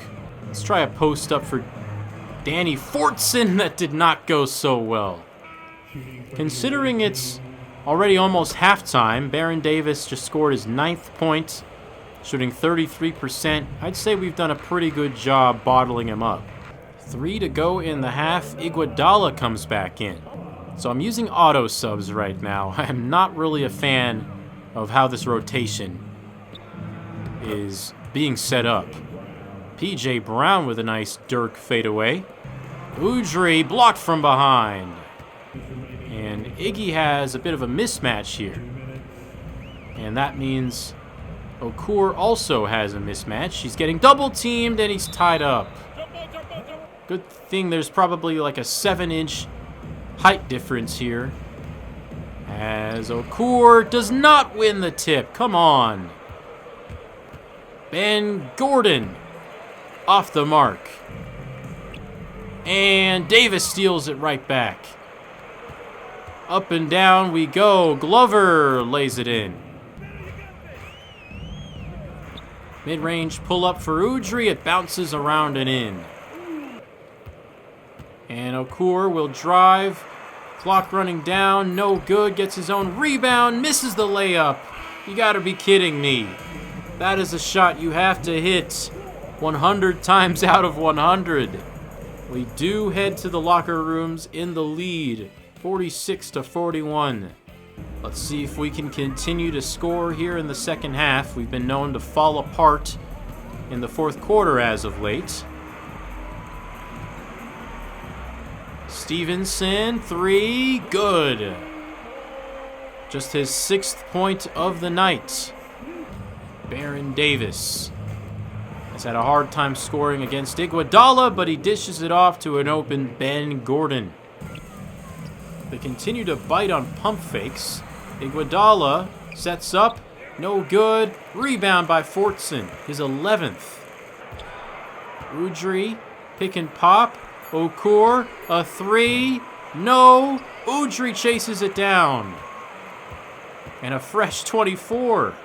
Let's try a post up for Danny Fortson. That did not go so well. Considering it's already almost halftime, Baron Davis just scored his 9th point, shooting 33%. I'd say we've done a pretty good job bottling him up. 3 to go in the half. Iguodala comes back in. So I'm using auto subs right now. I'm not really a fan of how this rotation is being set up. P.J. Brown with a nice Dirk fadeaway. Udrih blocked from behind. And Iggy has a bit of a mismatch here. And that means Okur also has a mismatch. He's getting double teamed and he's tied up. Good thing there's probably like a 7-inch height difference here. As Okur does not win the tip. Come on. Ben Gordon off the mark. And Davis steals it right back. Up and down we go. Glover lays it in. Mid-range pull-up for Udry. It bounces around and in. And Okur will drive. Clock running down. No good. Gets his own rebound. Misses the layup. You gotta be kidding me. That is a shot you have to hit 100 times out of 100. We do head to the locker rooms in the lead, 46-41. Let's see if we can continue to score here in the second half. We've been known to fall apart in the fourth quarter as of late. Stevenson, 3, good. Just his 6th point of the night. Baron Davis has had a hard time scoring against Iguodala, but he dishes it off to an open Ben Gordon. They continue to bite on pump fakes. Iguodala sets up, no good. Rebound by Fortson, his 11th. Udry, pick and pop. Okur, a 3, no. Udry chases it down. And a fresh 24.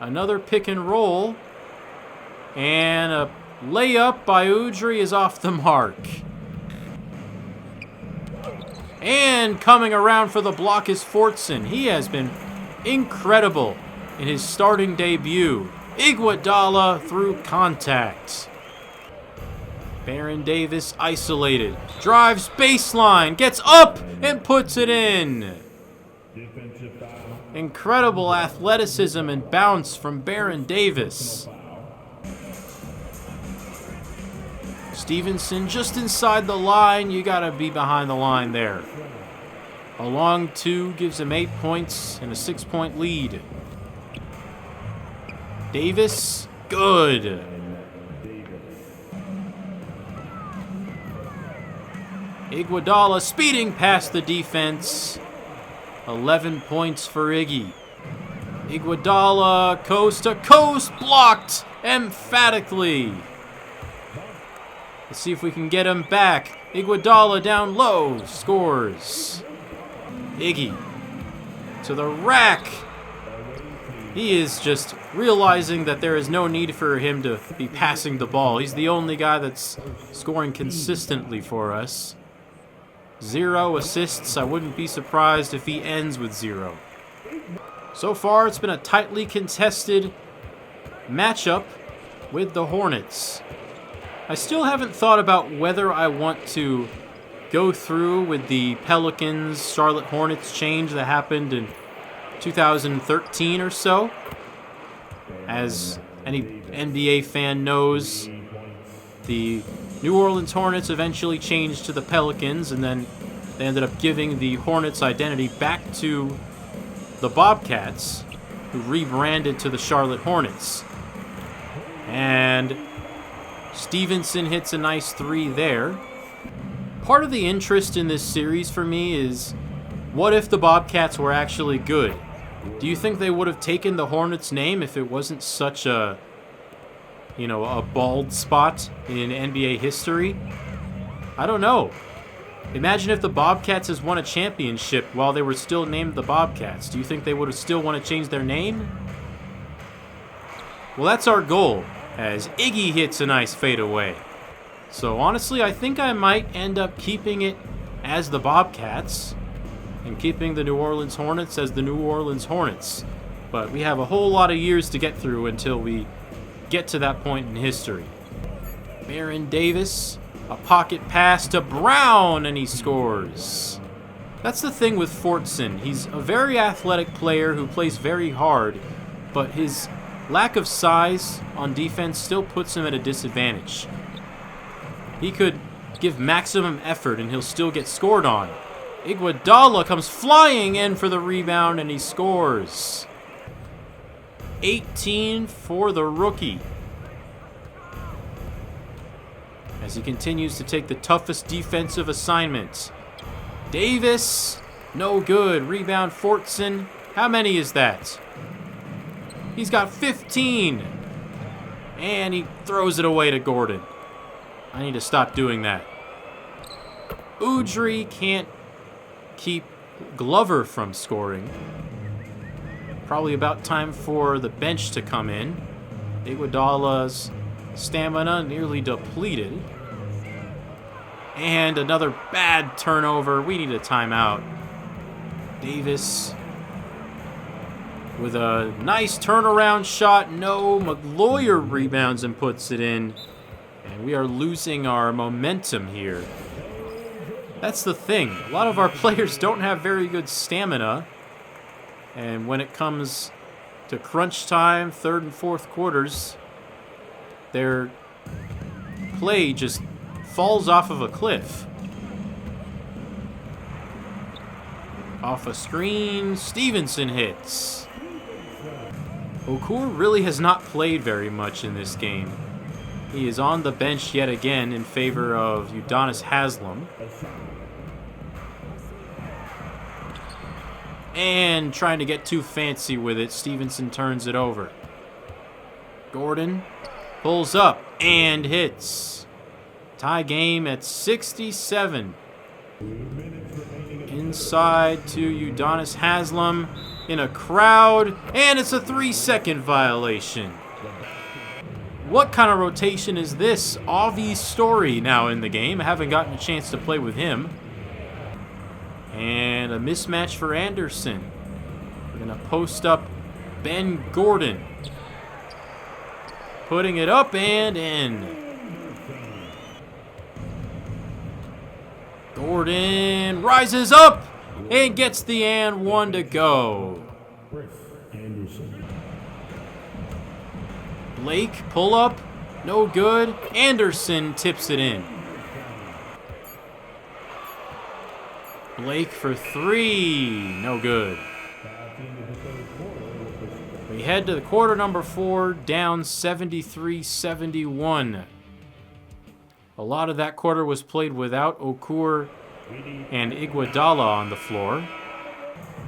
Another pick and roll. And a layup by Udry is off the mark. And coming around for the block is Fortson. He has been incredible in his starting debut. Iguodala through contact. Baron Davis isolated. Drives baseline. Gets up and puts it in. Incredible athleticism and bounce from Baron Davis. Stevenson just inside the line. You gotta be behind the line there. A long 2 gives him 8 points and a 6-point lead. Davis, good. Iguodala speeding past the defense. 11 points for Iggy. Iguodala, coast to coast, blocked emphatically. Let's see if we can get him back. Iguodala down low, scores. Iggy to the rack. He is just realizing that there is no need for him to be passing the ball. He's the only guy that's scoring consistently for us. 0 assists. I wouldn't be surprised if he ends with 0. So far, it's been a tightly contested matchup with the Hornets. I still haven't thought about whether I want to go through with the Pelicans Charlotte Hornets change that happened in 2013 or so. As any NBA fan knows, the New Orleans Hornets eventually changed to the Pelicans, and then they ended up giving the Hornets identity back to the Bobcats, who rebranded to the Charlotte Hornets. And Stevenson hits a nice 3 there. Part of the interest in this series for me is, what if the Bobcats were actually good? Do you think they would have taken the Hornets name if it wasn't such a bald spot in NBA history? I don't know. Imagine if the Bobcats has won a championship while they were still named the Bobcats. Do you think they would have still want to change their name? Well, that's our goal, as Iggy hits a nice fadeaway. So honestly, I think I might end up keeping it as the Bobcats and keeping the New Orleans Hornets as the New Orleans Hornets. But we have a whole lot of years to get through until we get to that point in history. Baron Davis, a pocket pass to Brown, and he scores. That's the thing with Fortson. He's a very athletic player who plays very hard, but his lack of size on defense still puts him at a disadvantage. He could give maximum effort and he'll still get scored on. Iguodala comes flying in for the rebound and he scores. 18 for the rookie, as he continues to take the toughest defensive assignments. Davis, no good. Rebound Fortson. How many is that? He's got 15. And he throws it away to Gordon. I need to stop doing that. Udry can't keep Glover from scoring. Probably about time for the bench to come in. Iguodala's stamina nearly depleted. And another bad turnover. We need a timeout. Davis with a nice turnaround shot. No, McLawyer rebounds and puts it in. And we are losing our momentum here. That's the thing. A lot of our players don't have very good stamina. And when it comes to crunch time, third and fourth quarters, their play just falls off of a cliff. Off a screen, Stevenson hits. Okur really has not played very much in this game. He is on the bench yet again in favor of Udonis Haslem. And trying to get too fancy with it, Stevenson turns it over. Gordon pulls up and hits. Tie game at 67. Inside to Udonis Haslem in a crowd, and it's a 3-second violation. What kind of rotation is this? Avi's Story now in the game. I haven't gotten a chance to play with him. And a mismatch for Anderson. We're going to post up Ben Gordon. Putting it up and in. Gordon rises up and gets the and one to go. Blake, pull up, no good. Anderson tips it in. Blake for three, no good. We head to the quarter number 4, down 73-71. A lot of that quarter was played without Okur and Iguodala on the floor.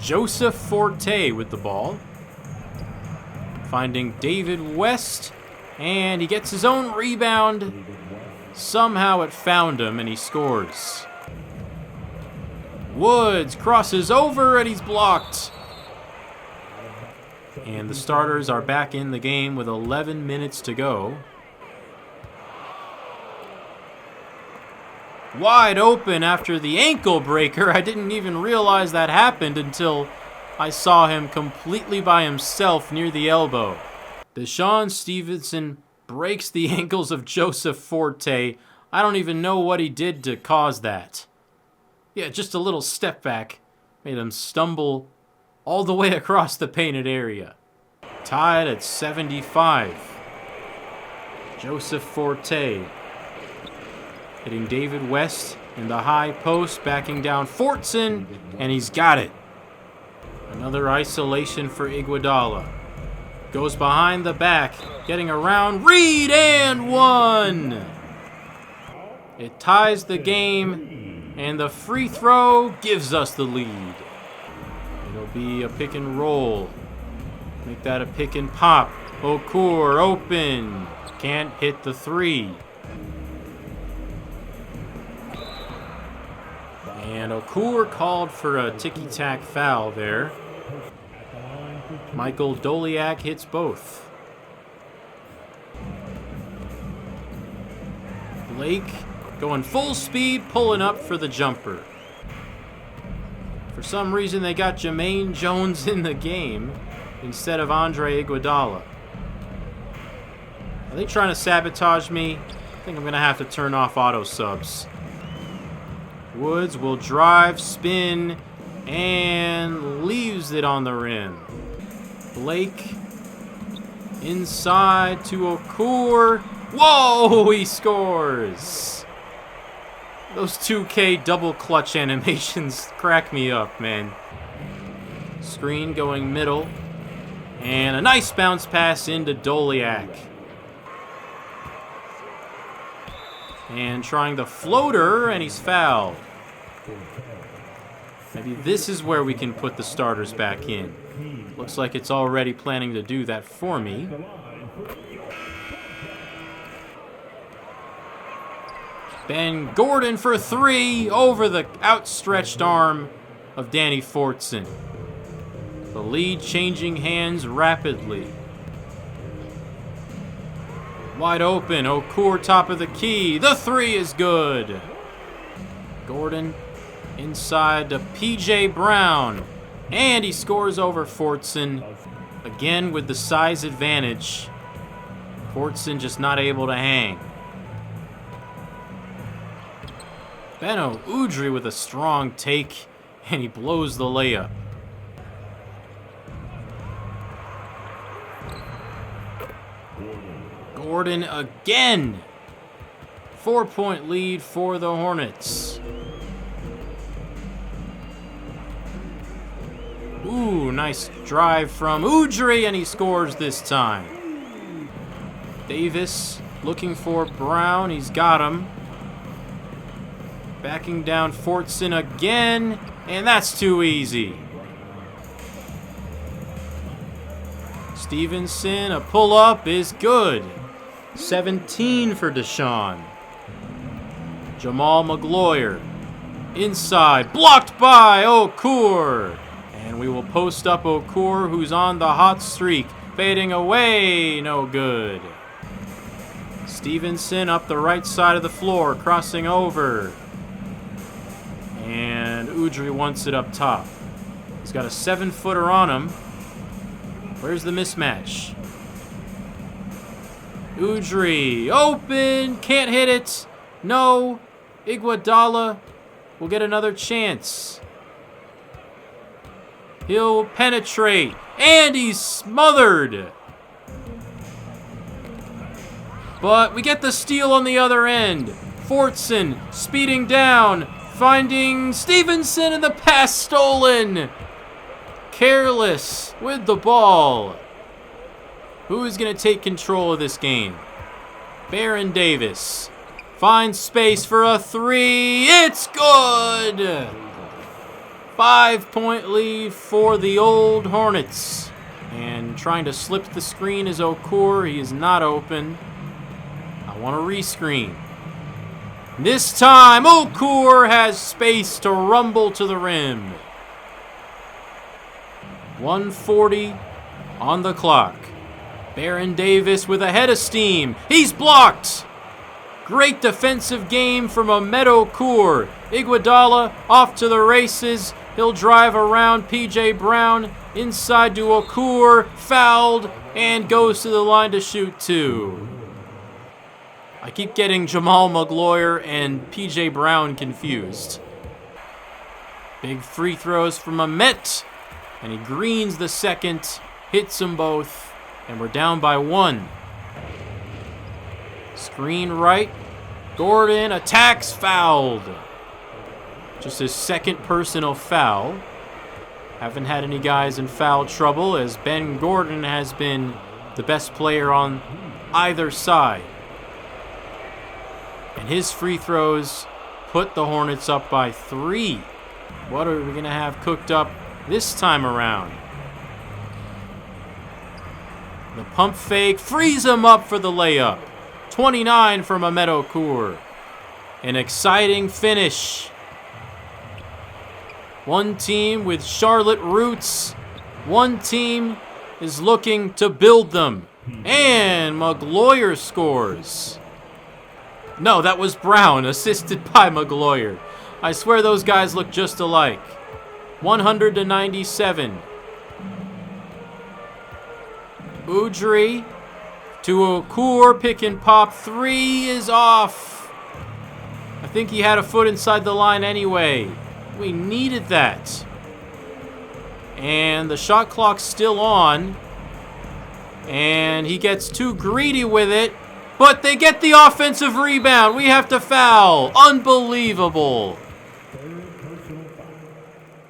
Joseph Forte with the ball. Finding David West, and he gets his own rebound. Somehow it found him, and he scores. Woods crosses over, and he's blocked. And the starters are back in the game with 11 minutes to go. Wide open after the ankle breaker. I didn't even realize that happened until I saw him completely by himself near the elbow. Deshaun Stevenson breaks the ankles of Joseph Forte. I don't even know what he did to cause that. Yeah, just a little step back made him stumble all the way across the painted area. Tied at 75. Joseph Forte hitting David West in the high post, backing down Fortson, and he's got it. Another isolation for Iguodala. Goes behind the back, getting around Reed, and one! It ties the game, and the free throw gives us the lead. It'll be a pick and roll. Make that a pick and pop. Okur open. Can't hit the three. And Okur called for a ticky-tack foul there. Michael Doliak hits both. Blake going full speed, pulling up for the jumper. For some reason, they got Jermaine Jones in the game instead of Andre Iguodala. Are they trying to sabotage me? I think I'm going to have to turn off auto subs. Woods will drive, spin, and leaves it on the rim. Blake inside to Okur. Whoa, he scores. Those 2K double clutch animations crack me up, man. Screen going middle. And a nice bounce pass into Doliak. And trying the floater, and he's fouled. Maybe this is where we can put the starters back in. Looks like it's already planning to do that for me. Ben Gordon for three over the outstretched arm of Danny Fortson. The lead changing hands rapidly. Wide open. Okur top of the key. The three is good. Gordon inside to PJ Brown. And he scores over Fortson. Again with the size advantage. Fortson just not able to hang. Benno Udrih with a strong take. And he blows the layup. Gordon again. 4-point lead for the Hornets. Ooh, nice drive from Udrih, and he scores this time. Davis looking for Brown. He's got him. Backing down Fortson again, and that's too easy. Stevenson, a pull-up is good. 17 for Deshaun. Jamal Magloire. Inside. Blocked by Okur. And we will post up Okur, who's on the hot streak. Fading away. No good. Stevenson up the right side of the floor. Crossing over. And Udrih wants it up top. He's got a 7-footer on him. Where's the mismatch? Udrih, open, can't hit it. No, Iguodala will get another chance. He'll penetrate, and he's smothered. But we get the steal on the other end. Fortson speeding down, finding Stevenson, and the pass stolen. Careless with the ball. Who is going to take control of this game? Baron Davis finds space for a three. It's good. 5-point lead for the old Hornets. And trying to slip the screen is Okur. He is not open. I want to rescreen. This time, Okur has space to rumble to the rim. 1:40 on the clock. Baron Davis with a head of steam. He's blocked. Great defensive game from Ahmed Okur. Iguodala off to the races. He'll drive around PJ Brown. Inside to Okur. Fouled and goes to the line to shoot two. I keep getting Jamal Magloire and PJ Brown confused. Big free throws from Ahmed. And he greens the second. Hits them both. And we're down by 1. Screen right. Gordon attacks, fouled. Just his second personal foul. Haven't had any guys in foul trouble, as Ben Gordon has been the best player on either side. And his free throws put the Hornets up by 3. What are we going to have cooked up this time around? The pump fake frees him up for the layup. 29 from Ahmed Okur. An exciting finish. One team with Charlotte roots. One team is looking to build them. And Magloire scores. No, that was Brown, assisted by Magloire. I swear those guys look just alike. 100-97. Udrih to Okur, pick and pop. 3 is off. I think he had a foot inside the line anyway. We needed that. And the shot clock's still on. And he gets too greedy with it. But they get the offensive rebound. We have to foul. Unbelievable.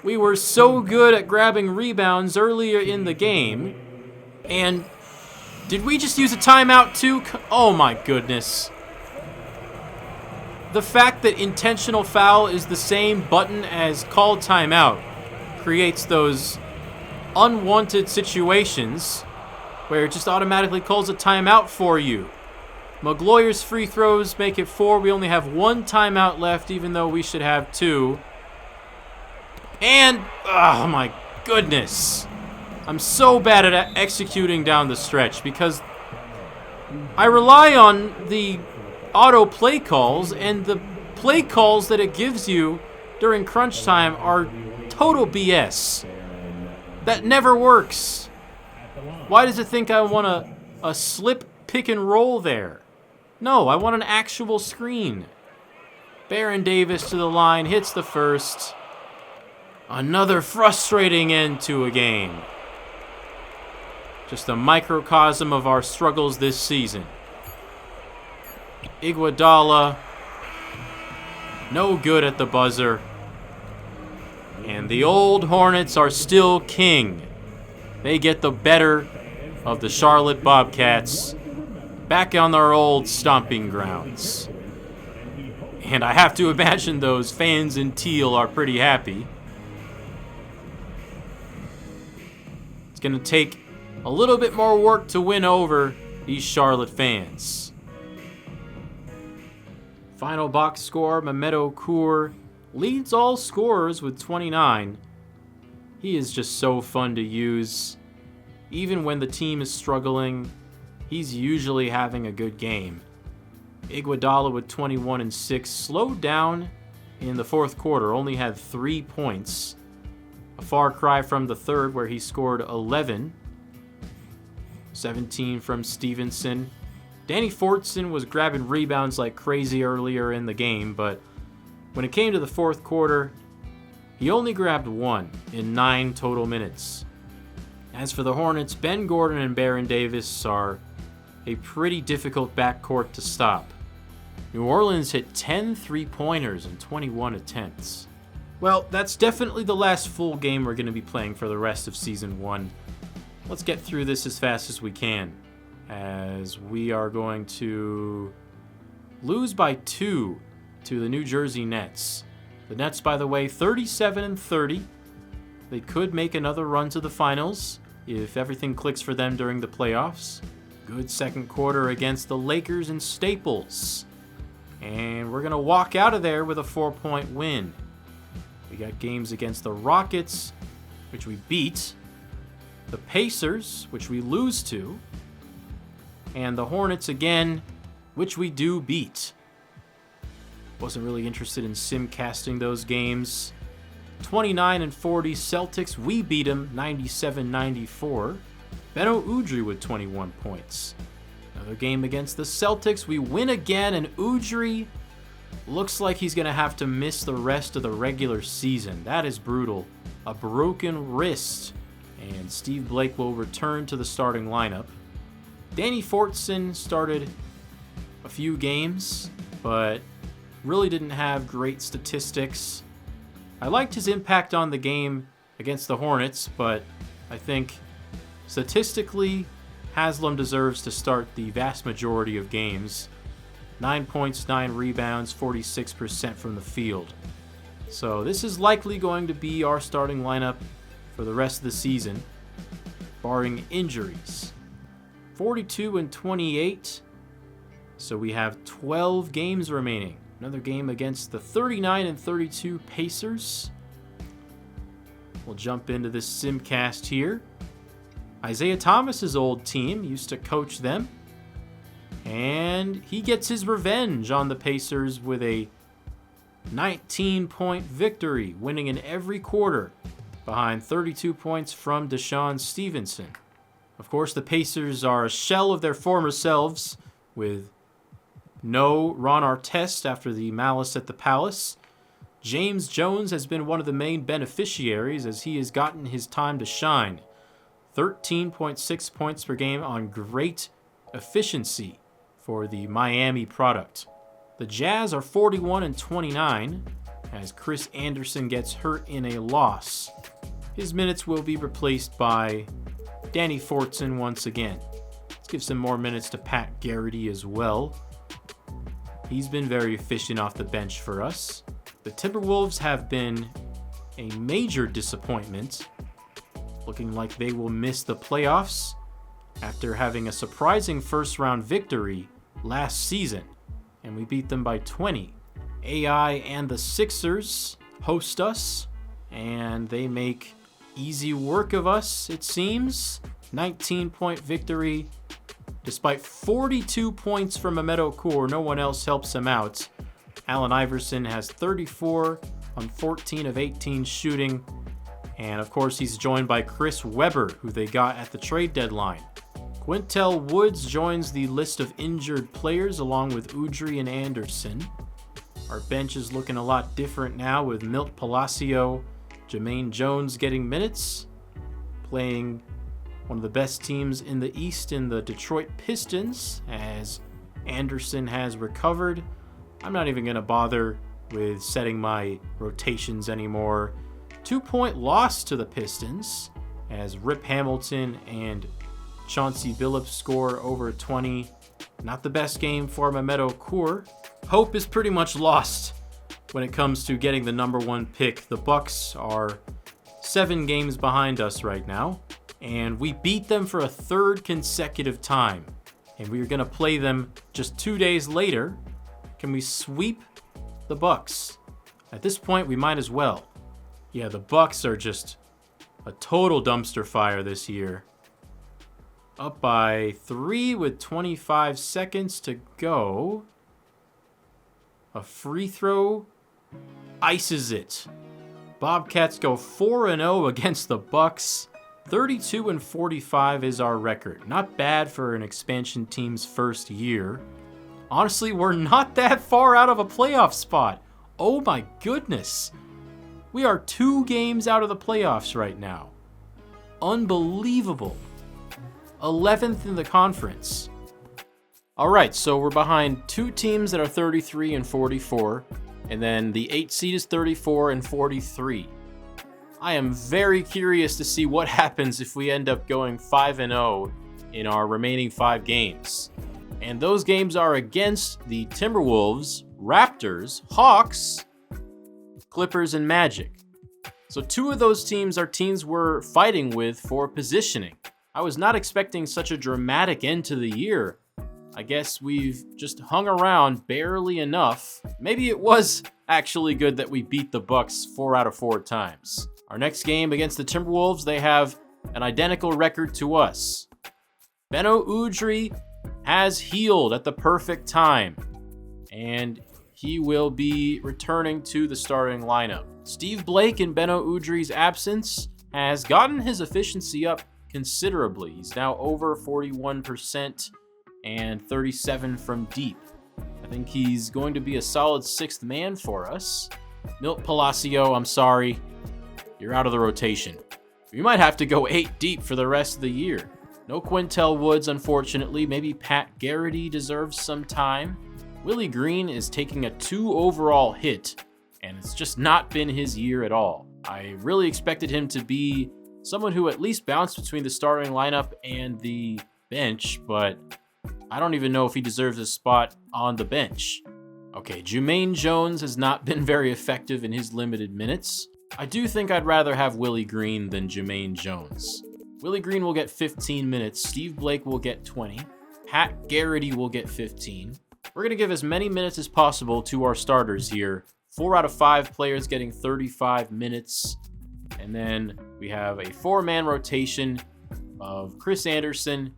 We were so good at grabbing rebounds earlier in the game. And did we just use a timeout too? Oh my goodness. The fact that intentional foul is the same button as called timeout creates those unwanted situations where it just automatically calls a timeout for you. Magloire's free throws make it 4. We only have 1 timeout left, even though we should have 2. And, oh my goodness. I'm so bad at executing down the stretch because I rely on the auto play calls, and the play calls that it gives you during crunch time are total BS. That never works. Why does it think I want a slip pick and roll there? No, I want an actual screen. Baron Davis to the line, hits the first. Another frustrating end to a game. Just a microcosm of our struggles this season. Iguodala, no good at the buzzer. And the old Hornets are still king. They get the better of the Charlotte Bobcats back on their old stomping grounds. And I have to imagine those fans in teal are pretty happy. It's going to take a little bit more work to win over these Charlotte fans. Final box score, Mamedo Okur leads all scorers with 29. He is just so fun to use. Even when the team is struggling, he's usually having a good game. Iguodala with 21 and 6 slowed down in the fourth quarter, only had 3 points. A far cry from the third where he scored 11. 17 from Stevenson. Danny Fortson was grabbing rebounds like crazy earlier in the game, but when it came to the fourth quarter, he only grabbed 1 in 9 total minutes. As for the Hornets, Ben Gordon and Baron Davis are a pretty difficult backcourt to stop. New Orleans hit 10 three-pointers in 21 attempts. Well, that's definitely the last full game we're going to be playing for the rest of Season 1. Let's get through this as fast as we can, as we are going to lose by 2 to the New Jersey Nets. The Nets, by the way, 37 and 30. They could make another run to the finals if everything clicks for them during the playoffs. Good second quarter against the Lakers in Staples. And we're going to walk out of there with a 4-point win. We got games against the Rockets, which we beat, the Pacers, which we lose to, and the Hornets again, which we do beat. Wasn't really interested in simcasting those games. 29 and 40 Celtics, we beat them 97-94. Beno Udrih with 21 points. Another game against the Celtics, we win again, and Udrih looks like he's going to have to miss the rest of the regular season. That is brutal. A broken wrist, and Steve Blake will return to the starting lineup. Danny Fortson started a few games, but really didn't have great statistics. I liked his impact on the game against the Hornets, but I think statistically, Haslam deserves to start the vast majority of games. 9 points, 9 rebounds, 46% from the field. So this is likely going to be our starting lineup for the rest of the season, barring injuries. 42 and 28. So we have 12 games remaining. Another game against the 39 and 32 Pacers. We'll jump into this simcast here. Isaiah Thomas's old team used to coach them, and he gets his revenge on the Pacers with a 19-point victory, winning in every quarter, behind 32 points from Deshaun Stevenson. Of course, the Pacers are a shell of their former selves, with no Ron Artest after the malice at the Palace. James Jones has been one of the main beneficiaries as he has gotten his time to shine. 13.6 points per game on great efficiency for the Miami product. The Jazz are 41 and 29 as Chris Anderson gets hurt in a loss. His minutes will be replaced by Danny Fortson once again. Let's give some more minutes to Pat Garrity as well. He's been very efficient off the bench for us. The Timberwolves have been a major disappointment, looking like they will miss the playoffs after having a surprising first-round victory last season, and we beat them by 20. AI and the Sixers host us, and they make easy work of us, it seems. 19-point victory. Despite 42 points from Mamedo Kur, no one else helps him out. Allen Iverson has 34 on 14 of 18 shooting. And of course, he's joined by Chris Webber, who they got at the trade deadline. Quintel Woods joins the list of injured players along with Udry and Anderson. Our bench is looking a lot different now with Milt Palacio, Jermaine Jones getting minutes, playing one of the best teams in the East in the Detroit Pistons, as Anderson has recovered. I'm not even going to bother with setting my rotations anymore. 2-point loss to the Pistons, as Rip Hamilton and Chauncey Billups score over 20. Not the best game for Mamedo Kur. Hope is pretty much lost when it comes to getting the number 1 pick. The Bucks are 7 games behind us right now, and we beat them for a 3rd consecutive time. And we are going to play them just 2 days later. Can we sweep the Bucks? At this point, we might as well. Yeah, the Bucks are just a total dumpster fire this year. Up by 3 with 25 seconds to go. A free throw ices it. Bobcats go 4-0 against the Bucks. 32-45 is our record. Not bad for an expansion team's first year. Honestly, we're not that far out of a playoff spot. Oh my goodness. We are 2 games out of the playoffs right now. Unbelievable. 11th in the conference. Alright, so we're behind 2 teams that are 33 and 44, and then the 8 seed is 34 and 43. I am very curious to see what happens if we end up going 5-0 in our remaining 5 games. And those games are against the Timberwolves, Raptors, Hawks, Clippers, and Magic. So 2 of those teams are teams we're fighting with for positioning. I was not expecting such a dramatic end to the year. I guess we've just hung around barely enough. Maybe it was actually good that we beat the Bucks 4 out of 4 times. Our next game against the Timberwolves, they have an identical record to us. Beno Udry has healed at the perfect time, and he will be returning to the starting lineup. Steve Blake, in Beno Udry's absence, has gotten his efficiency up considerably. He's now over 41% and 37 from deep. I think he's going to be a solid 6th man for us. Milt Palacio, I'm sorry, you're out of the rotation. We might have to go 8 deep for the rest of the year. No Quintel Woods, unfortunately. Maybe Pat Garrity deserves some time. Willie Green is taking a 2 overall hit, and it's just not been his year at all. I really expected him to be someone who at least bounced between the starting lineup and the bench, but I don't even know if he deserves a spot on the bench. Okay, Jermaine Jones has not been very effective in his limited minutes. I do think I'd rather have Willie Green than Jermaine Jones. Willie Green will get 15 minutes. Steve Blake will get 20. Pat Garrity will get 15. We're going to give as many minutes as possible to our starters here. 4 out of 5 players getting 35 minutes. And then we have a 4-man rotation of Chris Anderson,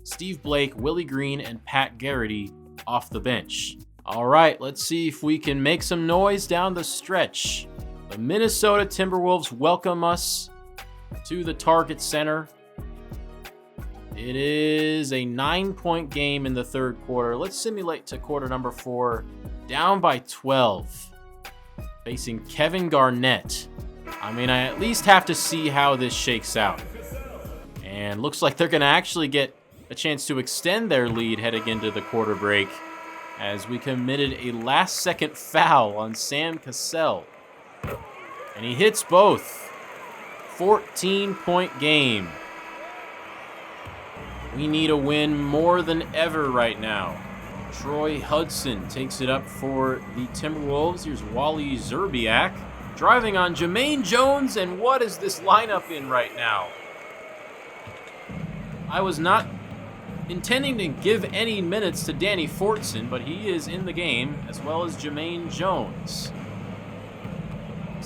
Steve Blake, Willie Green, and Pat Garrity off the bench. All right, let's see if we can make some noise down the stretch. The Minnesota Timberwolves welcome us to the Target Center. It is a 9-point game in the 3rd quarter. Let's simulate to quarter number 4. Down by 12. Facing Kevin Garnett. I mean, I at least have to see how this shakes out. And looks like they're going to actually get a chance to extend their lead heading into the quarter break, as we committed a last-second foul on Sam Cassell. And he hits both. 14-point game. We need a win more than ever right now. Troy Hudson takes it up for the Timberwolves. Here's Wally Zerbiak driving on Jermaine Jones, and what is this lineup in right now? I was not intending to give any minutes to Danny Fortson, but he is in the game, as well as Jermaine Jones.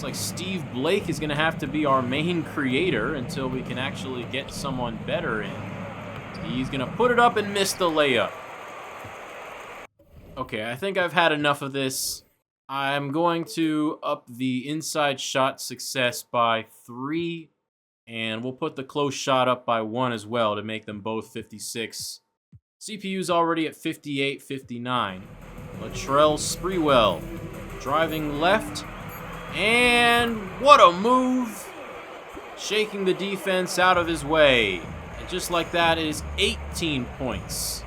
Looks like Steve Blake is going to have to be our main creator until we can actually get someone better in. He's going to put it up and miss the layup. Okay, I think I've had enough of this. I'm going to up the inside shot success by 3, and we'll put the close shot up by 1 as well to make them both 56. CPU's already at 58, 59. Latrell Sprewell driving left, and what a move! Shaking the defense out of his way. And just like that, it is 18 points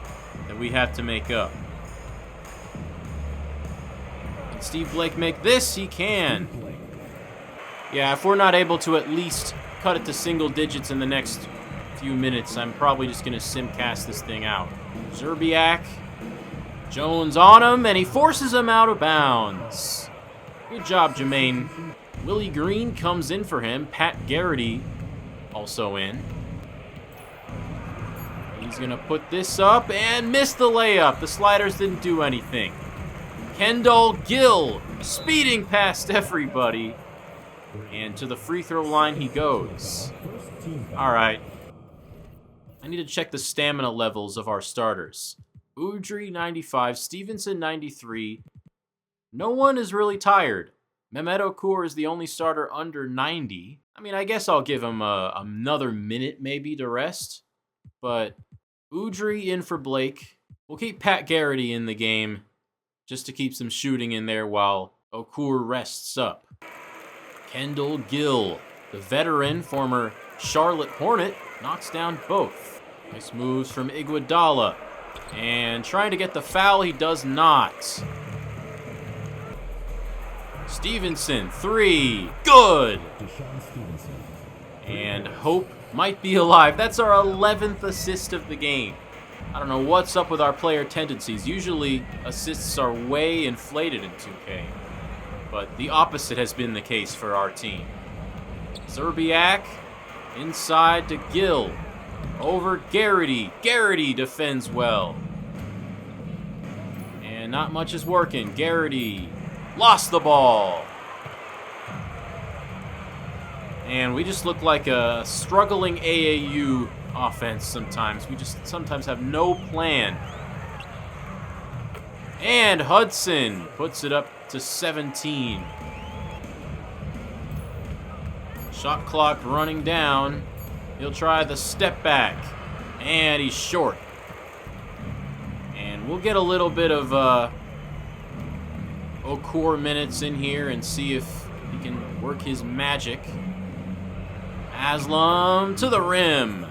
that we have to make up. Can Steve Blake make this? He can. Yeah, if we're not able to at least cut it to single digits in the next few minutes, I'm probably just going to simcast this thing out. Zerbiak. Jones on him, and he forces him out of bounds. Good job, Jermaine. Willie Green comes in for him. Pat Garrity also in. He's going to put this up and miss the layup. The sliders didn't do anything. Kendall Gill speeding past everybody. And to the free throw line he goes. All right. I need to check the stamina levels of our starters. Udry, 95. Stevenson, 93. No one is really tired. Mehmet Okur is the only starter under 90. I mean, I guess I'll give him another minute maybe to rest. But Udry in for Blake. We'll keep Pat Garrity in the game just to keep some shooting in there while Okur rests up. Kendall Gill, the veteran, former Charlotte Hornet, knocks down both. Nice moves from Iguodala. And trying to get the foul, he does not. Stevenson, 3. Good! And Hope might be alive. That's our 11th assist of the game. I don't know what's up with our player tendencies. Usually, assists are way inflated in 2K. But the opposite has been the case for our team. Zerbiak, inside to Gill. Over Garrity. Garrity defends well. And not much is working. Garrity lost the ball. And we just look like a struggling AAU offense sometimes. We just sometimes have no plan. And Hudson puts it up to 17. Shot clock running down. He'll try the step back. And he's short. And we'll get a little bit of Okur minutes in here and see if he can work his magic. Aslam to the rim.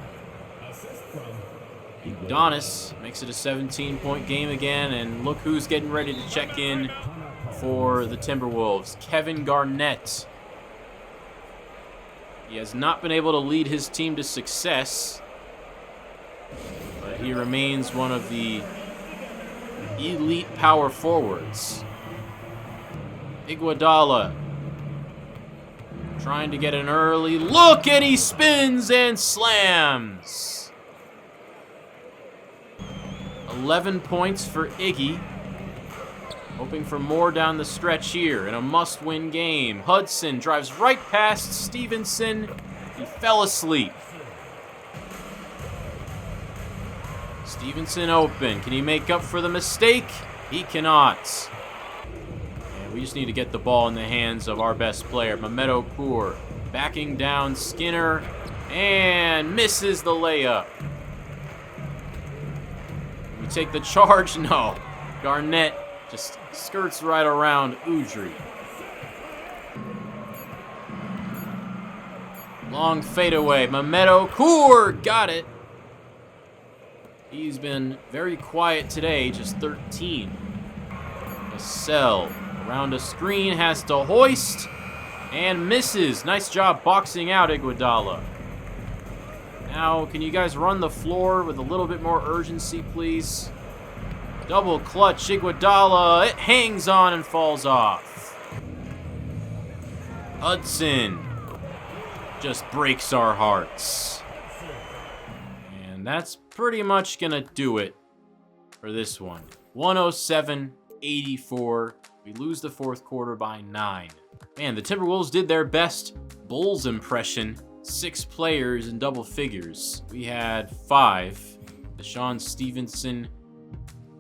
Udonis makes it a 17-point game again, and look who's getting ready to check in for the Timberwolves. Kevin Garnett. He has not been able to lead his team to success, but he remains one of the elite power forwards. Iguodala trying to get an early look, and he spins and slams. 11 points for Iggy. Hoping for more down the stretch here in a must-win game. Hudson drives right past Stevenson. He fell asleep. Stevenson open. Can he make up for the mistake? He cannot. And we just need to get the ball in the hands of our best player, Mehmet Okur. Backing down Skinner and misses the layup. We take the charge? No. Garnett just skirts right around Udry. Long fadeaway. Mehmet Okur got it. He's been very quiet today, just 13. Vassell around a screen, has to hoist and misses. Nice job boxing out Iguodala. Now, can you guys run the floor with a little bit more urgency, please? Double clutch, Iguodala. It hangs on and falls off. Hudson just breaks our hearts. And that's pretty much going to do it for this one. 107-84. We lose the fourth quarter by 9. Man, the Timberwolves did their best Bulls impression. 6 players in double figures. We had 5. Deshaun Stevenson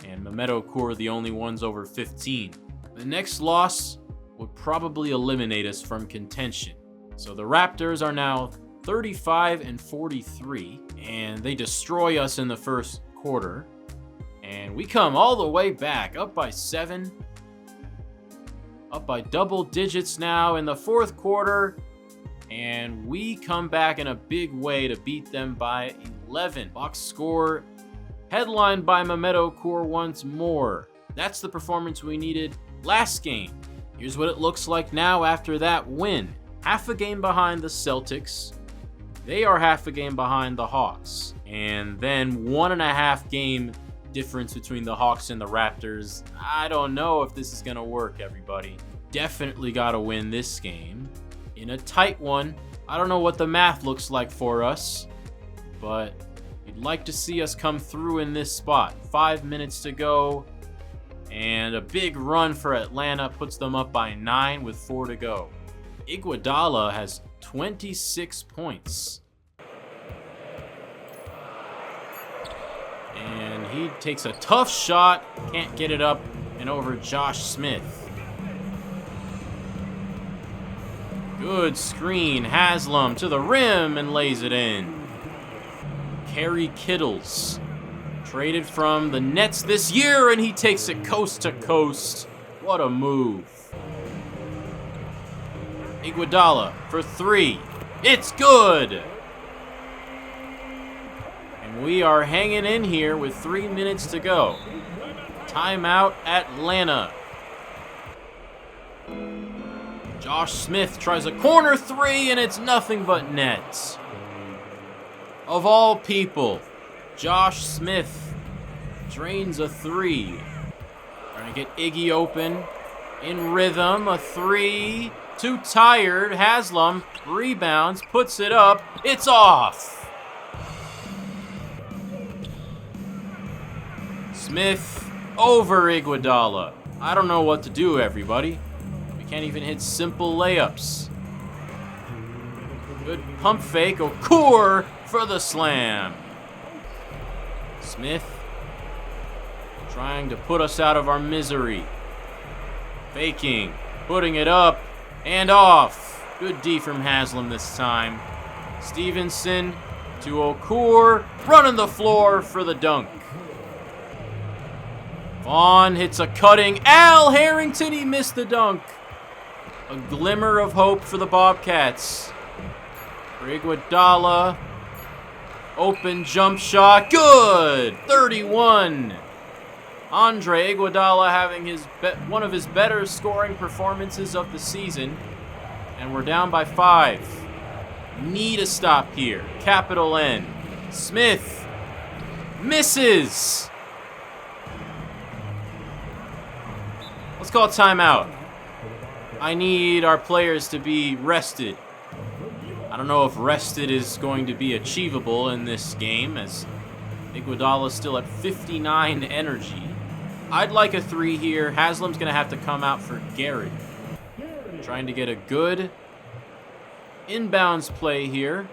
and Mehmet Okur, the only ones over 15. The next loss would probably eliminate us from contention. So the Raptors are now 35-43, and they destroy us in the first quarter. And we come all the way back, up by 7. Up by double digits now in the fourth quarter. And we come back in a big way to beat them by 11. Box score headlined by Mehmet Okur once more. That's the performance we needed last game. Here's what it looks like now after that win. Half a game behind the Celtics. They are half a game behind the Hawks. And then 1.5 game difference between the Hawks and the Raptors. I don't know if this is going to work, everybody. Definitely got to win this game. In a tight one. I don't know what the math looks like for us, but you'd like to see us come through in this spot. 5 minutes to go, and a big run for Atlanta puts them up by 9 with 4 to go. Iguodala has 26 points. And he takes a tough shot, can't get it up and over Josh Smith. Good screen, Haslam to the rim and lays it in. Kerry Kittles, traded from the Nets this year, and he takes it coast to coast. What a move. Iguodala for 3. It's good! And we are hanging in here with 3 minutes to go. Timeout, Atlanta. Josh Smith tries a corner 3, and it's nothing but nets. Of all people, Josh Smith drains a 3. Trying to get Iggy open. In rhythm, a 3. Too tired. Haslam rebounds, puts it up. It's off. Smith over Iguodala. I don't know what to do, everybody. Can't even hit simple layups. Good pump fake. Okur for the slam. Smith trying to put us out of our misery. Faking. Putting it up and off. Good D from Haslam this time. Stevenson to Okur. Running the floor for the dunk. Vaughn hits a cutting. Al Harrington, he missed the dunk. A glimmer of hope for the Bobcats. For Iguodala. Open jump shot. Good! 31. Andre Iguodala having one of his better scoring performances of the season. And we're down by 5. Need a stop here. Capital N. Smith. Misses! Let's call timeout. I need our players to be rested. I don't know if rested is going to be achievable in this game, as Iguodala is still at 59 energy. I'd like a 3 here. Haslam's going to have to come out for Garrett. Trying to get a good inbounds play here.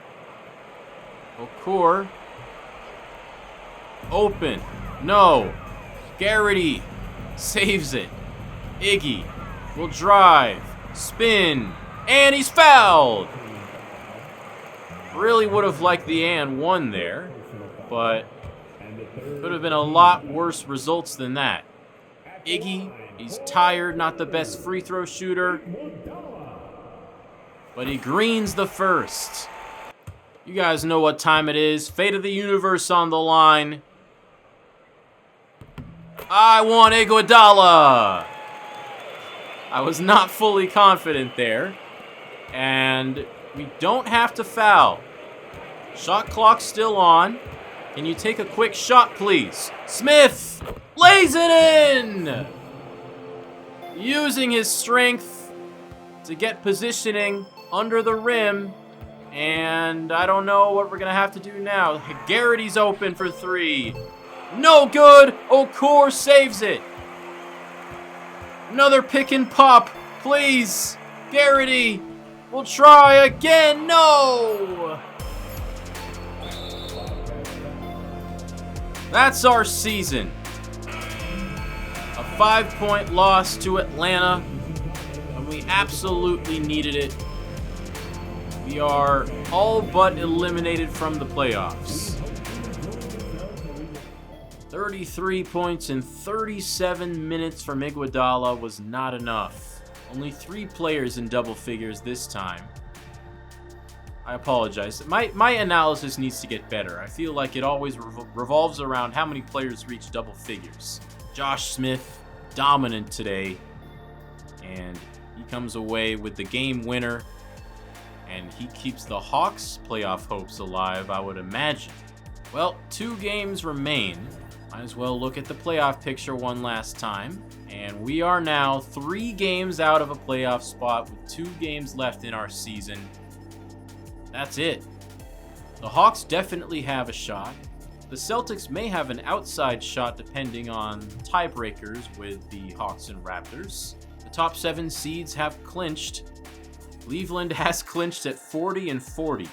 Okur. Open. No. Garrity saves it. Iggy will drive, spin, and he's fouled. Really would have liked the and one there, but could have been a lot worse results than that. Iggy, he's tired, not the best free throw shooter, but he greens the first. You guys know what time it is. Fate of the universe on the line. I want Iguodala. I was not fully confident there. And we don't have to foul. Shot clock still on. Can you take a quick shot, please? Smith lays it in! Using his strength to get positioning under the rim. And I don't know what we're going to have to do now. Garrity's open for 3. No good! Okur saves it. Another pick and pop, please. Garrity will try again. No! That's our season. A 5-point loss to Atlanta, and we absolutely needed it. We are all but eliminated from the playoffs. 33 points in 37 minutes from Iguodala was not enough. Only 3 players in double figures this time. I apologize. My analysis needs to get better. I feel like it always revolves around how many players reach double figures. Josh Smith, dominant today. And he comes away with the game winner. And he keeps the Hawks' playoff hopes alive, I would imagine. Well, 2 games remain. Might as well look at the playoff picture one last time. And we are now 3 games out of a playoff spot with 2 games left in our season. That's it. The Hawks definitely have a shot. The Celtics may have an outside shot depending on tiebreakers with the Hawks and Raptors. The top 7 seeds have clinched. Cleveland has clinched at 40-40.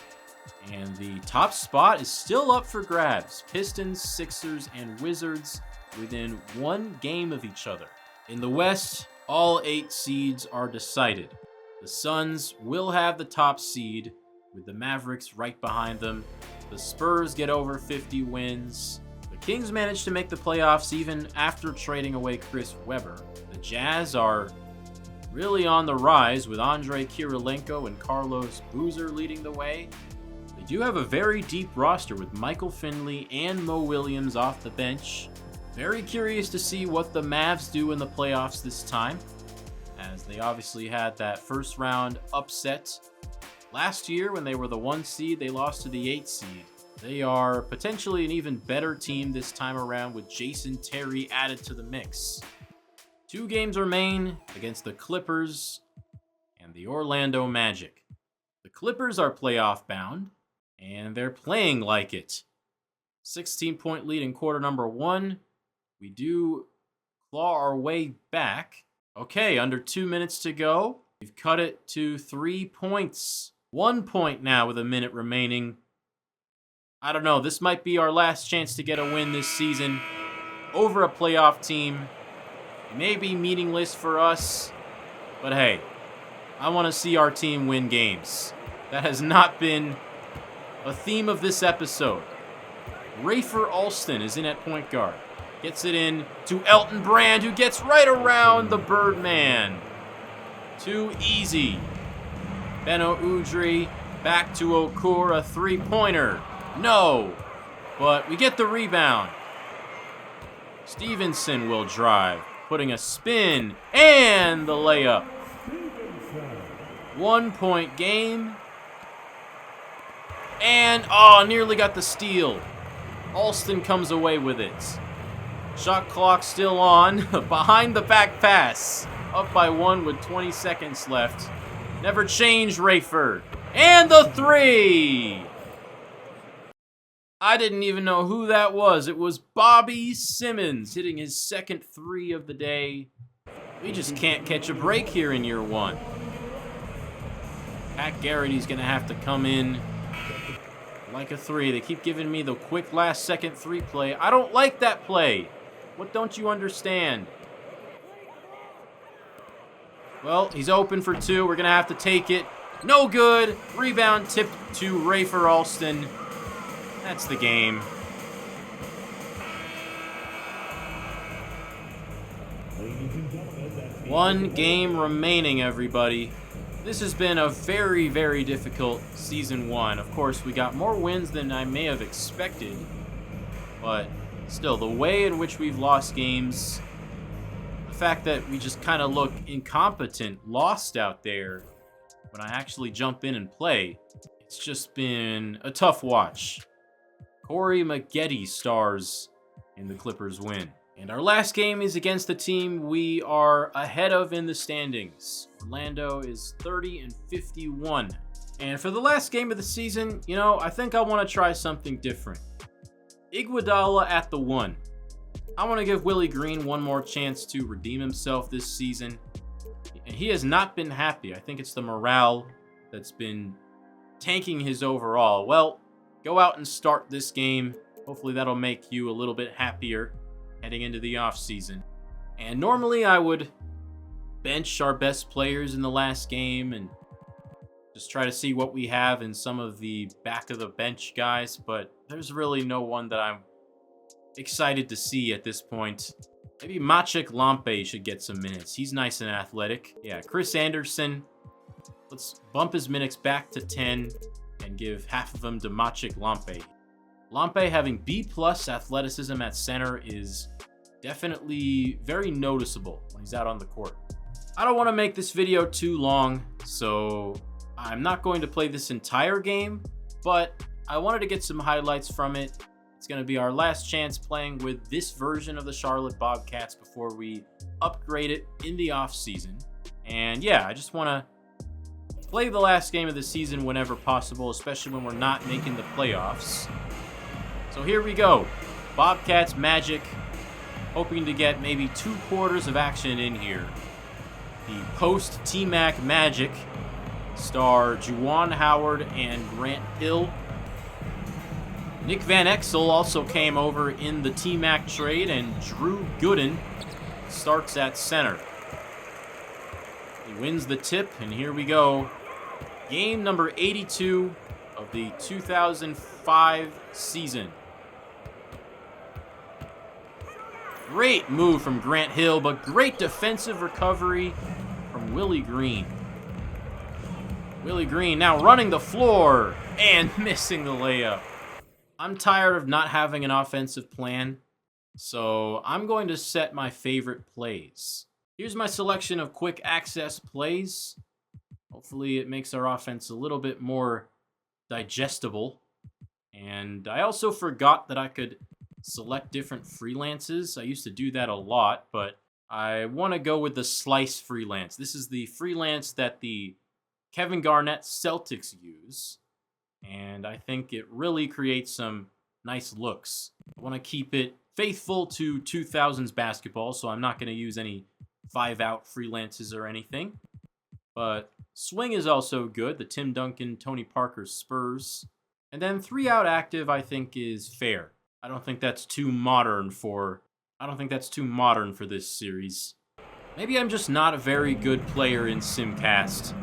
And the top spot is still up for grabs. Pistons, Sixers, and Wizards within 1 game of each other. In the West, all 8 seeds are decided. The Suns will have the top seed, with the Mavericks right behind them. The Spurs get over 50 wins. The Kings managed to make the playoffs even after trading away Chris Webber. The Jazz are really on the rise with Andrei Kirilenko and Carlos Boozer leading the way. They do have a very deep roster with Michael Finley and Mo Williams off the bench. Very curious to see what the Mavs do in the playoffs this time, as they obviously had that first round upset. Last year, when they were the 1 seed, they lost to the 8 seed. They are potentially an even better team this time around with Jason Terry added to the mix. 2 games remain against the Clippers and the Orlando Magic. The Clippers are playoff bound, and they're playing like it. 16-point lead in quarter number 1. We do claw our way back. Okay, under 2 minutes to go. We've cut it to 3 points. 1 point now with a minute remaining. I don't know. This might be our last chance to get a win this season over a playoff team. It may be meaningless for us, but hey, I want to see our team win games. That has not been a theme of this episode. Rafer Alston is in at point guard. Gets it in to Elton Brand, who gets right around the Birdman. Too easy. Beno Udrih back to Okur, a 3-pointer. No, but we get the rebound. Stevenson will drive, putting a spin and the layup. 1-point game. And, nearly got the steal. Alston comes away with it. Shot clock still on. Behind the back pass. Up by 1 with 20 seconds left. Never change, Rayford. And the 3! I didn't even know who that was. It was Bobby Simmons hitting his second 3 of the day. We just can't catch a break here in year 1. Pat Garrity's going to have to come in like a 3. They keep giving me the quick last second 3 play. I don't like that play. What don't you understand? Well, he's open for 2. We're going to have to take it. No good. Rebound tipped to Rafer Alston. That's the game. One game remaining, everybody. This has been a very, very difficult Season 1. Of course, we got more wins than I may have expected. But still, the way in which we've lost games, the fact that we just kind of look incompetent, lost out there, when I actually jump in and play, it's just been a tough watch. Corey Maggette stars in the Clippers win. And our last game is against the team we are ahead of in the standings. Orlando is 30-51. And for the last game of the season, I think I want to try something different. Iguodala at the 1. I want to give Willie Green one more chance to redeem himself this season. And he has not been happy. I think it's the morale that's been tanking his overall. Well, go out and start this game. Hopefully that'll make you a little bit happier heading into the offseason. And normally I would bench our best players in the last game and just try to see what we have in some of the back of the bench guys, but there's really no one that I'm excited to see at this point. Maybe Maciek Lampe should get some minutes. He's nice and athletic. Yeah, Chris Anderson. Let's bump his minutes back to 10 and give half of them to Maciek Lampe. Lampe having B+ athleticism at center is definitely very noticeable when he's out on the court. I don't want to make this video too long, so I'm not going to play this entire game, but I wanted to get some highlights from it. It's going to be our last chance playing with this version of the Charlotte Bobcats before we upgrade it in the offseason. And yeah, I just want to play the last game of the season whenever possible, especially when we're not making the playoffs. So here we go. Bobcats Magic, hoping to get maybe 2 quarters of action in here. The post-T-Mac Magic star Juwan Howard and Grant Hill. Nick Van Exel also came over in the T-Mac trade, and Drew Gooden starts at center. He wins the tip, and here we go. Game number 82 of the 2005 season. Great move from Grant Hill, but great defensive recovery from Willie Green. Willie Green now running the floor and missing the layup. I'm tired of not having an offensive plan, so I'm going to set my favorite plays. Here's my selection of quick access plays. Hopefully it makes our offense a little bit more digestible. And I also forgot that I could select different freelances. I used to do that a lot, but I want to go with the slice freelance. This is the freelance that the Kevin Garnett Celtics use, and I think it really creates some nice looks. I want to keep it faithful to 2000s basketball, so I'm not going to use any 5-out freelances or anything. But swing is also good, the Tim Duncan, Tony Parker Spurs. And then 3-out active I think is fair. I don't think that's too modern for this series. Maybe I'm just not a very good player in Simcast.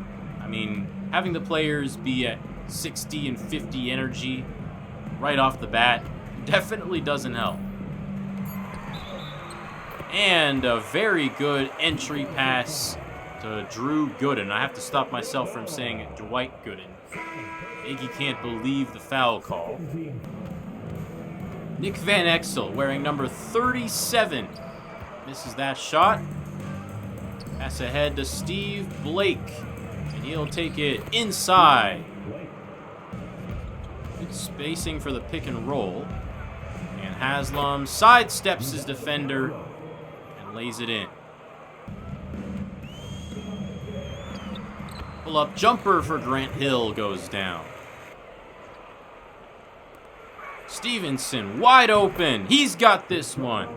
I mean, having the players be at 60 and 50 energy right off the bat definitely doesn't help. And a very good entry pass to Drew Gooden. I have to stop myself from saying Dwight Gooden. Iggy can't believe the foul call. Nick Van Exel wearing number 37. Misses that shot. Pass ahead to Steve Blake. And he'll take it inside. Good spacing for the pick and roll. And Haslam sidesteps his defender and lays it in. Pull-up jumper for Grant Hill goes down. Stevenson wide open. He's got this one.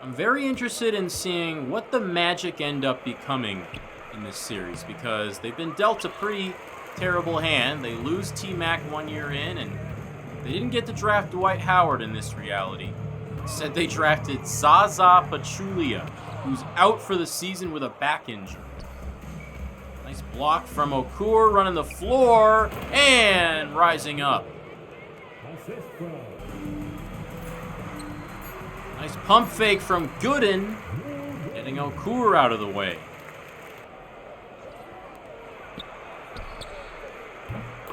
I'm very interested in seeing what the Magic end up becoming in this series, because they've been dealt a pretty terrible hand. They lose T-Mac 1 year in, and they didn't get to draft Dwight Howard in this reality. Instead, they drafted Zaza Pachulia, who's out for the season with a back injury. Nice block from Okur, running the floor, and rising up. Nice pump fake from Gooden, getting Okur out of the way.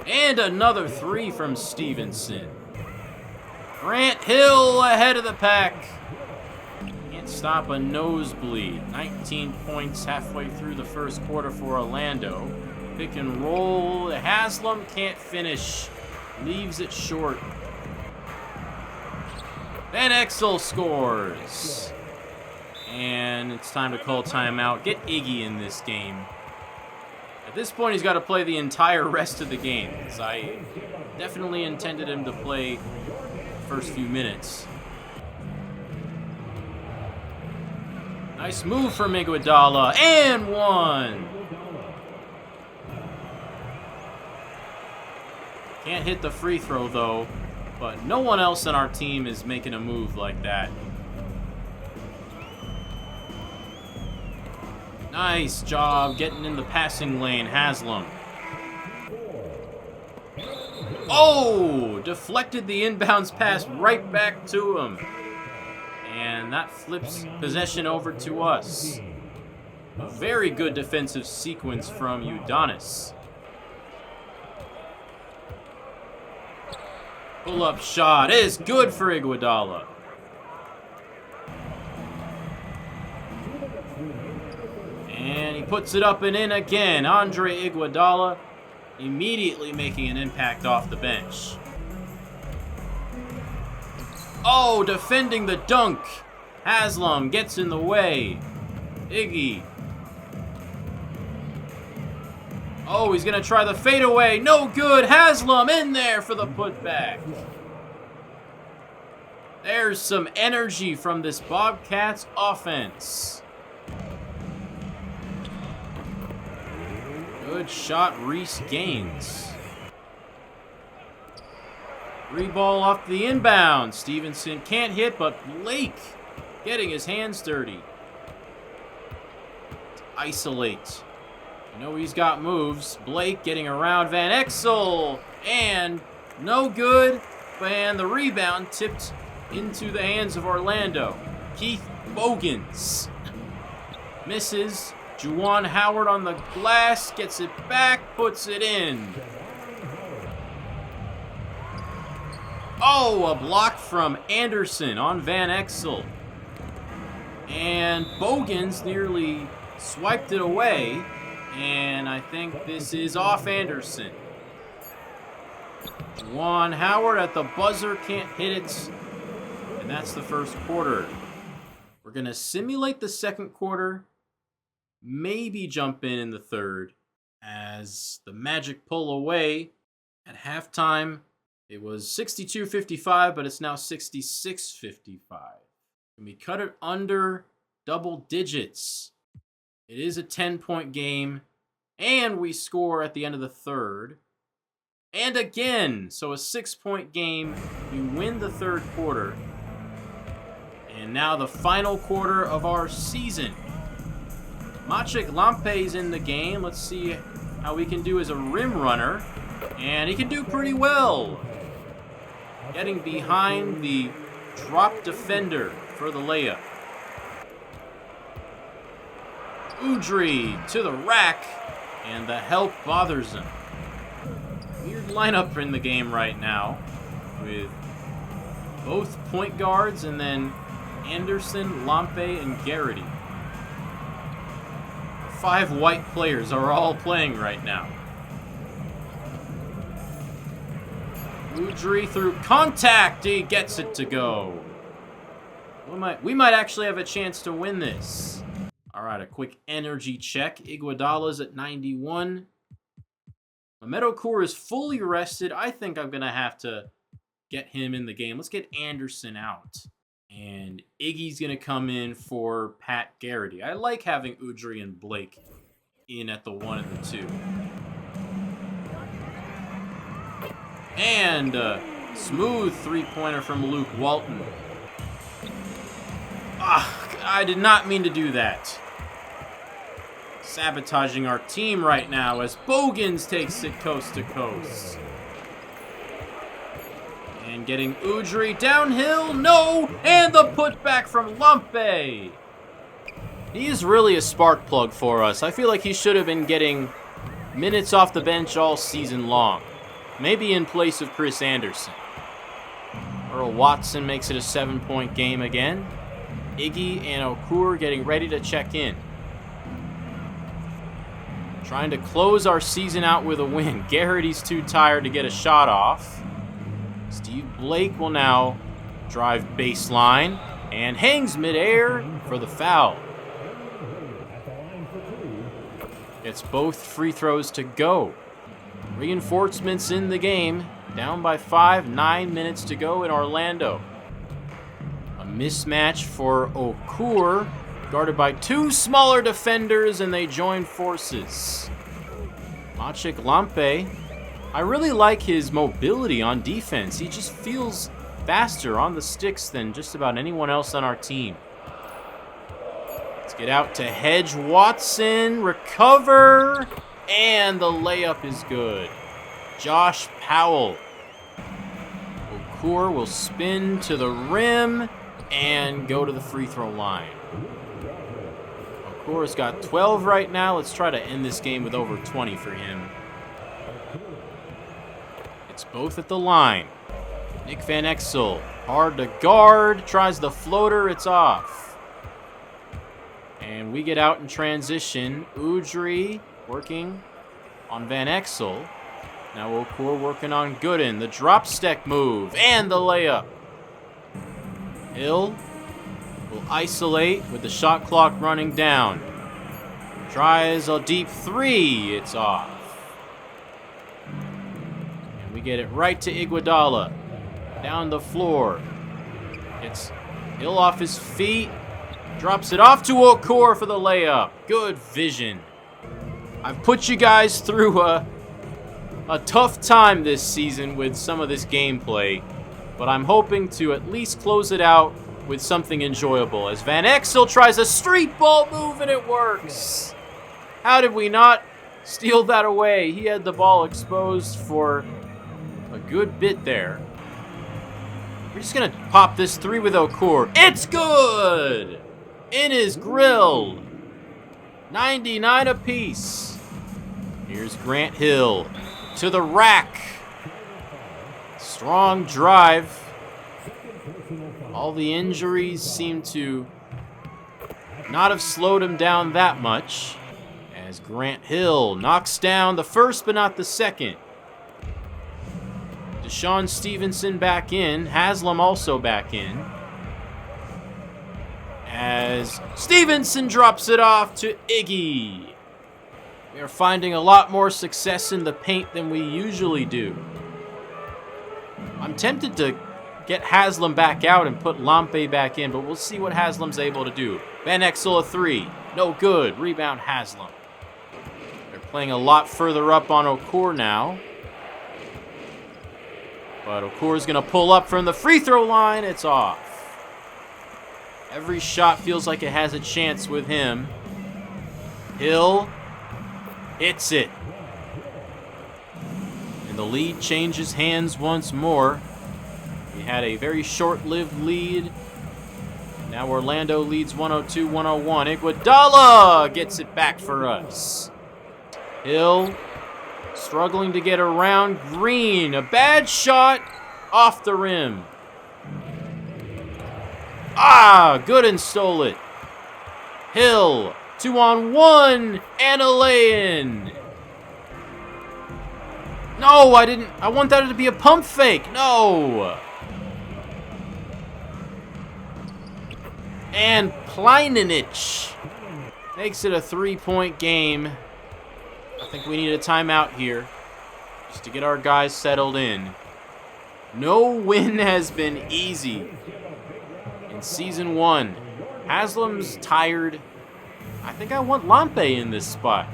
And another 3 from Stevenson. Grant Hill ahead of the pack. Can't stop a nosebleed. 19 points halfway through the first quarter for Orlando. Pick and roll. Haslam can't finish. Leaves it short. Van Exel scores. And it's time to call timeout. Get Iggy in this game. At this point, he's got to play the entire rest of the game, because I definitely intended him to play the first few minutes. Nice move from Iguodala, and one. Can't hit the free throw, though, but no one else on our team is making a move like that. Nice job getting in the passing lane, Haslam. Oh! Deflected the inbounds pass right back to him. And that flips possession over to us. A very good defensive sequence from Udonis. Pull-up shot is good for Iguodala. And he puts it up and in again. Andre Iguodala immediately making an impact off the bench. Oh, defending the dunk. Haslam gets in the way. Iggy. Oh, he's going to try the fadeaway. No good. Haslam in there for the putback. There's some energy from this Bobcats offense. Good shot, Reese Gaines. Free ball off the inbound. Stevenson can't hit, but Blake getting his hands dirty. Isolate. You know he's got moves. Blake getting around Van Exel. And no good. And the rebound tipped into the hands of Orlando. Keith Bogans. Misses. Juwan Howard on the glass. Gets it back. Puts it in. Oh, a block from Anderson on Van Exel. And Bogans nearly swiped it away. And I think this is off Anderson. Juwan Howard at the buzzer, can't hit it. And that's the first quarter. We're going to simulate the second quarter. Maybe jump in the third. As the Magic pull away at halftime. It was 62-55, but it's now 66-55. And we cut it under double digits. It is a 10-point game, and we score at the end of the third. And again, so a 6-point game. We win the third quarter. And now the final quarter of our season. Maciek Lampe's in the game. Let's see how we can do as a rim runner. And he can do pretty well. Getting behind the drop defender for the layup. Udry to the rack, and the help bothers him. Weird lineup in the game right now, with both point guards and then Anderson, Lampe, and Garrity. 5 white players are all playing right now. Udry through contact, he gets it to go. We might actually have a chance to win this. All right, a quick energy check. Iguodala's at 91. Meadowcore is fully rested. I think I'm going to have to get him in the game. Let's get Anderson out. And Iggy's going to come in for Pat Garrity. I like having Udry and Blake in at the 1 and the 2. And a smooth three-pointer from Luke Walton. I did not mean to do that. Sabotaging our team right now as Bogans takes it coast to coast. And getting Udry downhill. No! And the putback from Lampe. He is really a spark plug for us. I feel like he should have been getting minutes off the bench all season long. Maybe in place of Chris Anderson. Earl Watson makes it a 7-point game again. Iggy and Okur getting ready to check in. Trying to close our season out with a win. Garrity's too tired to get a shot off. Steve Blake will now drive baseline and hangs midair for the foul. Gets both free throws to go. Reinforcements in the game. Down by 5, 9 minutes to go in Orlando. A mismatch for Okur. guarded by two smaller defenders, and they join forces. Maciek Lampe, I really like his mobility on defense. He just feels faster on the sticks than just about anyone else on our team. Let's get out to Hedge Watson, recover, and the layup is good. Josh Powell. Okur will spin to the rim and go to the free throw line. Okur's got 12 right now. Let's try to end this game with over 20 for him. It's both at the line. Nick Van Exel, hard to guard, tries the floater, it's off. And we get out in transition. Udry working on Van Exel. Now Okur working on Gooden. The drop step move and the layup. Hill will isolate with the shot clock running down. Tries a deep three. It's off. And we get it right to Iguodala. Down the floor. It's Hill off his feet. Drops it off to Okur for the layup. Good vision. I've put you guys through a tough time this season with some of this gameplay, but I'm hoping to at least close it out with something enjoyable as Van Exel tries a street ball move and it works. How did we not steal that away? He had the ball exposed for a good bit there. We're just gonna pop this three with Okur. It's good! In his grill. 99 apiece. Here's Grant Hill to the rack. Strong drive. All the injuries seem to not have slowed him down that much, as Grant Hill knocks down the first but not the second. Deshaun Stevenson back in. Haslam also back in. As Stevenson drops it off to Iggy. We are finding a lot more success in the paint than we usually do. I'm tempted to get Haslam back out and put Lampe back in, but we'll see what Haslam's able to do. Van Exel a three. No good. Rebound Haslam. They're playing a lot further up on Okur now. But Okur's going to pull up from the free throw line. It's off. Every shot feels like it has a chance with him. Hill hits it. And the lead changes hands once more. We had a very short-lived lead. Now Orlando leads 102-101. Iguodala gets it back for us. Hill struggling to get around Green. A bad shot off the rim. Gooden stole it. Hill, 2-on-1, and a lay-in. No, I didn't. I want that to be a pump fake. No. And Plynanich makes it a 3-point game. I think we need a timeout here just to get our guys settled in. No win has been easy in Season 1. Haslam's tired. I think I want Lampe in this spot.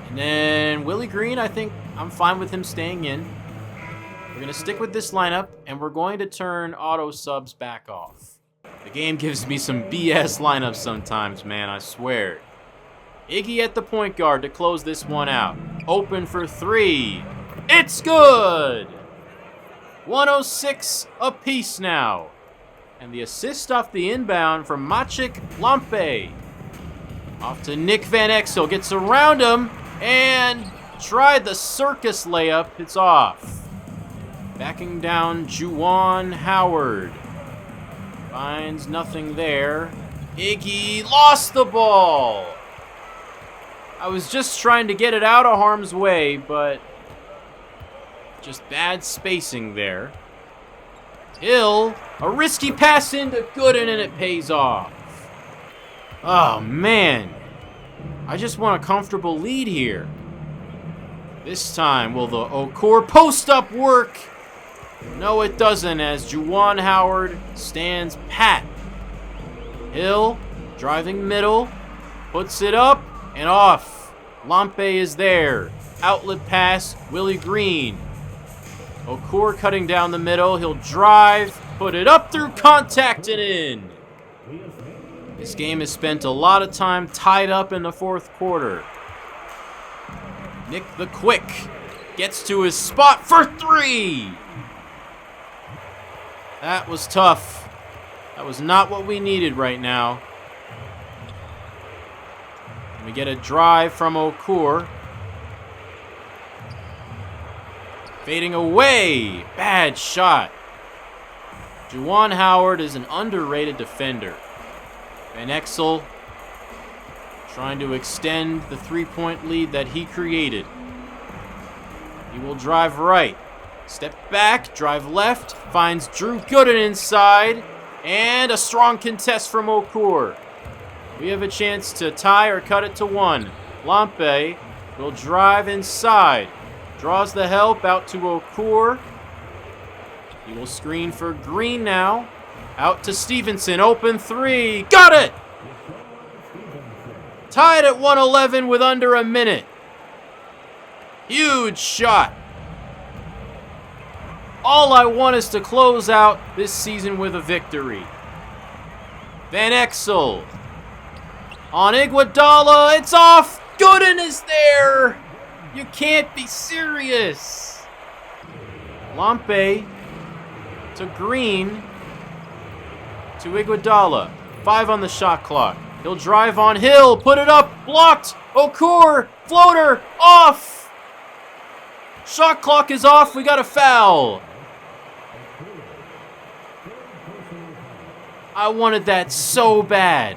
And then Willie Green, I think I'm fine with him staying in. We're going to stick with this lineup, and we're going to turn auto subs back off. The game gives me some BS lineups sometimes, man, I swear. Iggy at the point guard to close this one out. Open for three. It's good! 106 apiece now. And the assist off the inbound from Maciek Lampe. Off to Nick Van Exel. Gets around him and tried the circus layup. It's off. Backing down Juwan Howard. Finds nothing there. Iggy lost the ball. I was just trying to get it out of harm's way, but just bad spacing there. Hill, a risky pass into Gooden, and it pays off. Oh, man. I just want a comfortable lead here. This time, will the Okur post-up work? No, it doesn't, as Juwan Howard stands pat. Hill Driving middle. Puts it up and off. Lampe is there. Outlet pass, Willie Green. Okur cutting down the middle. He'll drive, put it up through contact and in. This game has spent a lot of time tied up in the fourth quarter. Nick the Quick gets to his spot for three. That was tough. That was not what we needed right now. We get a drive from Okur. Fading away. Bad shot. Juwan Howard is an underrated defender. Van Exel trying to extend the three-point lead that he created. He will drive right. Step back, drive left, finds Drew Gooden inside, and a strong contest from Okur. We have a chance to tie or cut it to one. Lampe will drive inside. Draws the help out to Okur. He will screen for Green now. Out to Stevenson, open three. Got it! Tied at 111 with under a minute. Huge shot. All I want is to close out this season with a victory. Van Exel. On Iguodala, it's off. Gooden is there. You can't be serious. Lampe to Green to Iguodala. 5 on the shot clock. He'll drive on Hill, put it up, blocked. Okur, floater, off. Shot clock is off. We got a foul. I wanted that so bad.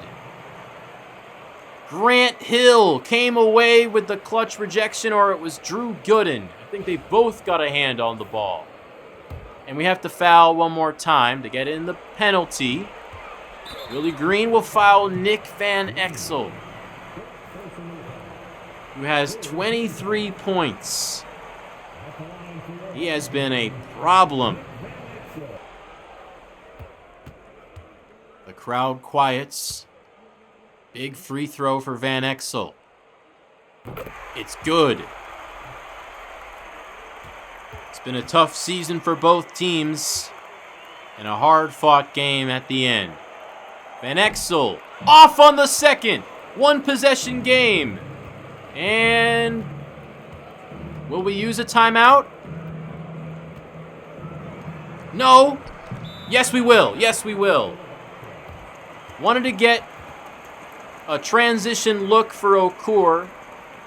Grant Hill came away with the clutch rejection, or it was Drew Gooden. I think they both got a hand on the ball. And we have to foul one more time to get in the penalty. Willie Green will foul Nick Van Exel, who has 23 points. He has been a problem. The crowd quiets. Big free throw for Van Exel. It's good. It's been a tough season for both teams and a hard-fought game at the end. Van Exel off on the second. One possession game. And will we use a timeout? No. Yes, we will. Yes, we will. Wanted to get a transition look for Okur.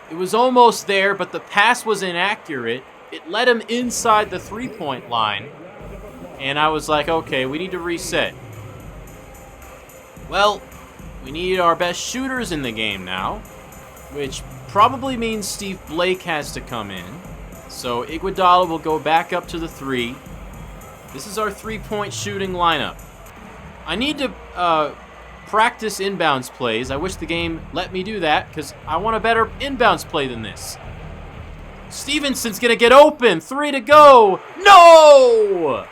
It was almost there, but the pass was inaccurate. It led him inside the three-point line. And I was like, okay, we need to reset. Well, we need our best shooters in the game now, which probably means Steve Blake has to come in. So Iguodala will go back up to the three. This is our three-point shooting lineup. I need to practice inbounds plays. I wish the game let me do that because I want a better inbounds play than this. Stevenson's going to get open. 3 to go. No!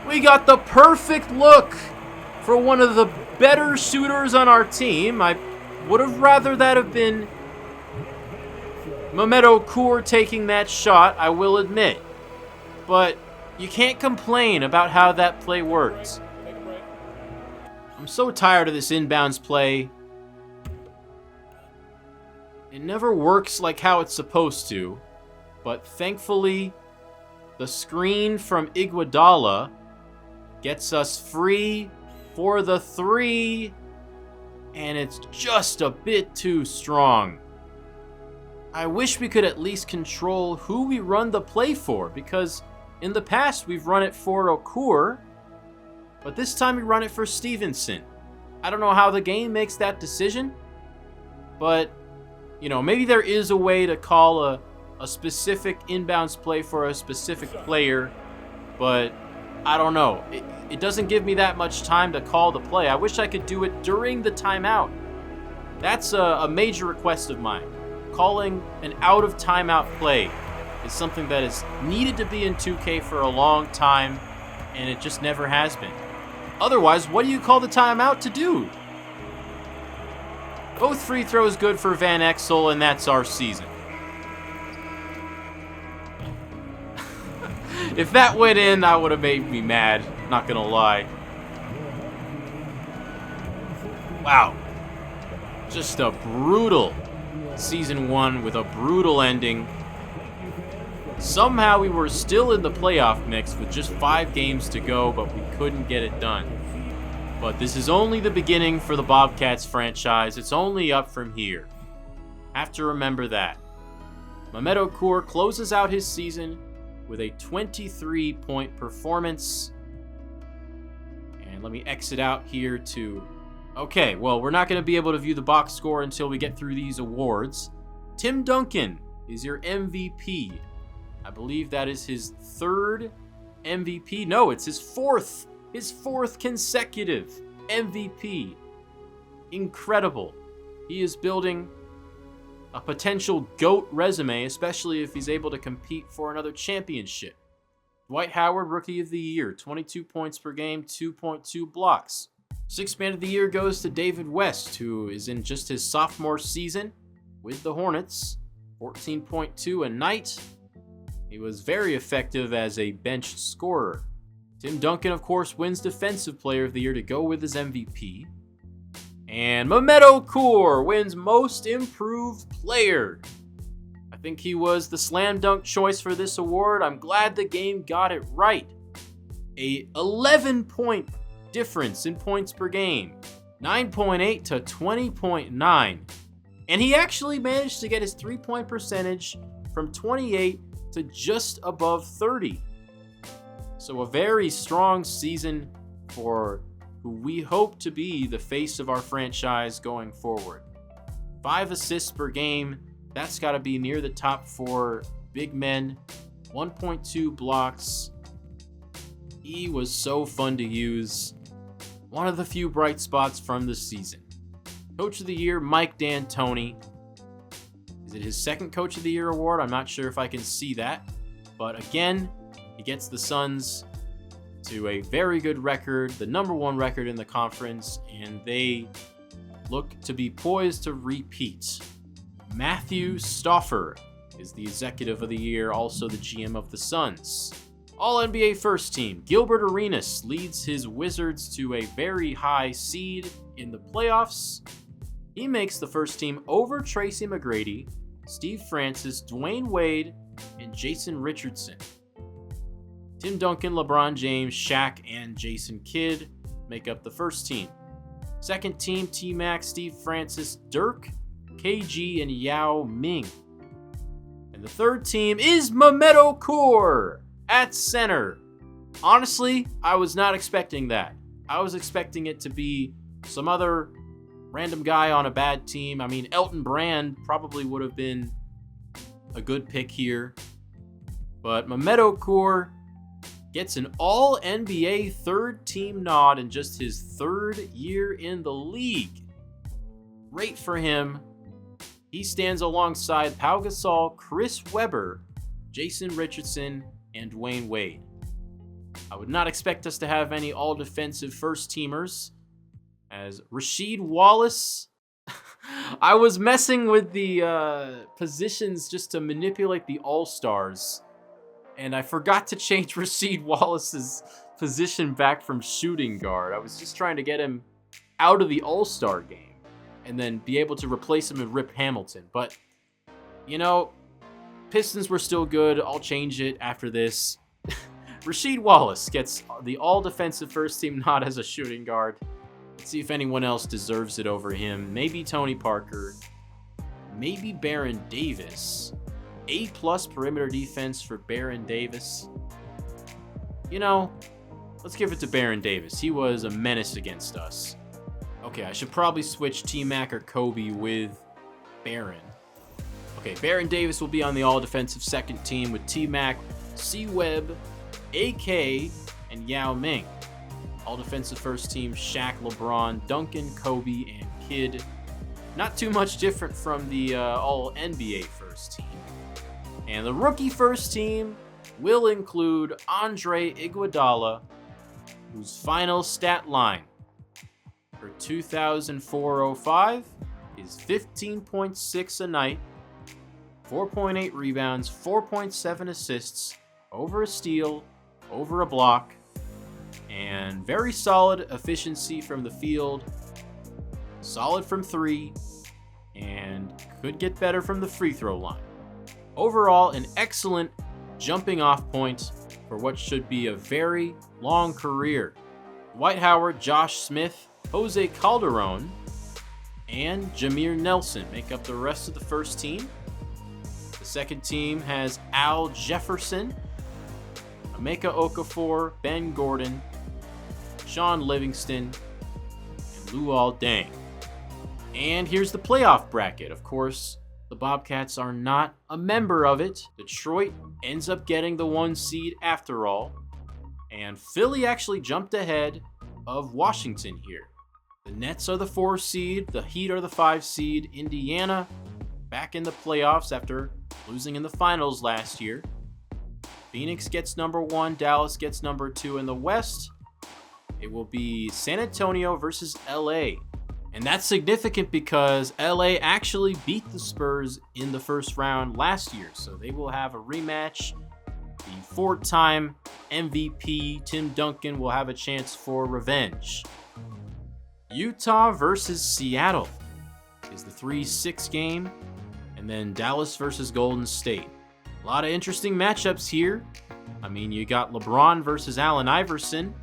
We got the perfect look for one of the better shooters on our team. I would have rather that have been Mehmet Okur taking that shot, I will admit. But you can't complain about how that play worked. I'm so tired of this inbounds play. It never works like how it's supposed to. But thankfully, the screen from Iguodala gets us free for the three. And it's just a bit too strong. I wish we could at least control who we run the play for, because in the past we've run it for Okur, but this time we run it for Stevenson. I don't know how the game makes that decision, but, you know, maybe there is a way to call a specific inbounds play for a specific player, but I don't know. It doesn't give me that much time to call the play. I wish I could do it during the timeout. That's a major request of mine. Calling an out-of-timeout play is something that is needed to be in 2K for a long time, and it just never has been. Otherwise, what do you call the timeout to do? Both free throws good for Van Exel, and that's our season. If that went in, that would have made me mad. Not gonna lie. Wow. Just a brutal Season 1 with a brutal ending. Somehow we were still in the playoff mix with just 5 games to go, but we couldn't get it done. But this is only the beginning for the Bobcats franchise. It's only up from here. Have to remember that. Mehmet Okur closes out his season with a 23-point performance. And let me exit out here to... Okay, well, we're not going to be able to view the box score until we get through these awards. Tim Duncan is your MVP. I believe that is his 3rd MVP. No, it's his 4th. His 4th consecutive MVP. Incredible. He is building a potential GOAT resume, especially if he's able to compete for another championship. Dwight Howard, Rookie of the Year, 22 points per game, 2.2 blocks. 6th Man of the Year goes to David West, who is in just his sophomore season with the Hornets, 14.2 a night. He was very effective as a bench scorer. Tim Duncan, of course, wins Defensive Player of the Year to go with his MVP. And Mehmet Okur wins Most Improved Player. I think he was the slam dunk choice for this award. I'm glad the game got it right. A 11-point difference in points per game. 9.8 to 20.9. And he actually managed to get his 3-point percentage from 28 to just above 30. So a very strong season for who we hope to be the face of our franchise going forward. 5 assists per game. That's got to be near the top 4 big men. 1.2 blocks. He was so fun to use. One of the few bright spots from the season. Coach of the Year, Mike D'Antoni. Is it his 2nd Coach of the Year award? I'm not sure if I can see that. But again, he gets the Suns to a very good record, the #1 record in the conference, and they look to be poised to repeat. Matthew Stauffer is the Executive of the Year, also the GM of the Suns. All-NBA First Team, Gilbert Arenas leads his Wizards to a very high seed in the playoffs. He makes the first team over Tracy McGrady, Steve Francis, Dwayne Wade, and Jason Richardson. Tim Duncan, LeBron James, Shaq, and Jason Kidd make up the first team. Second team, T-Mac, Steve Francis, Dirk, KG, and Yao Ming. And the third team is Mehmet Okur at center. Honestly, I was not expecting that. I was expecting it to be some other random guy on a bad team. I mean, Elton Brand probably would have been a good pick here. But Mehmet Okur gets an All-NBA 3rd team nod in just his 3rd year in the league. Great for him. He stands alongside Pau Gasol, Chris Webber, Jason Richardson, and Dwayne Wade. I would not expect us to have any all-defensive first-teamers, as Rasheed Wallace... I was messing with the positions just to manipulate the All-Stars, and I forgot to change Rasheed Wallace's position back from shooting guard. I was just trying to get him out of the All-Star game, and then be able to replace him with Rip Hamilton. But, you know... Pistons were still good. I'll change it after this. Rasheed Wallace gets the all-defensive first-team nod as a shooting guard. Let's see if anyone else deserves it over him. Maybe Tony Parker. Maybe Baron Davis. A+ perimeter defense for Baron Davis. You know, let's give it to Baron Davis. He was a menace against us. Okay, I should probably switch T-Mac or Kobe with Baron. Okay, Baron Davis will be on the all-defensive second team with T-Mac, C-Web, AK, and Yao Ming. All-defensive first team, Shaq, LeBron, Duncan, Kobe, and Kidd. Not too much different from the All-NBA first team. And the rookie first team will include Andre Iguodala, whose final stat line for 2004-05 is 15.6 a night, 4.8 rebounds, 4.7 assists, over a steal, over a block, and very solid efficiency from the field, solid from three, and could get better from the free throw line. Overall, an excellent jumping off point for what should be a very long career. Dwight Howard, Josh Smith, Jose Calderon, and Jameer Nelson make up the rest of the first team. The second team has Al Jefferson, Emeka Okafor, Ben Gordon, Sean Livingston, and Luol Deng. And here's the playoff bracket. Of course, the Bobcats are not a member of it. Detroit ends up getting the 1 seed after all. And Philly actually jumped ahead of Washington here. The Nets are the 4 seed. The Heat are the 5 seed. Indiana back in the playoffs after losing in the finals last year. Phoenix gets number 1. Dallas gets number 2 in the West. It will be San Antonio versus LA. And that's significant because LA actually beat the Spurs in the first round last year. So they will have a rematch. The 4-time MVP Tim Duncan will have a chance for revenge. Utah versus Seattle is the 3-6 game. And then Dallas versus Golden State. A lot of interesting matchups here. I mean, you got LeBron versus Allen Iverson.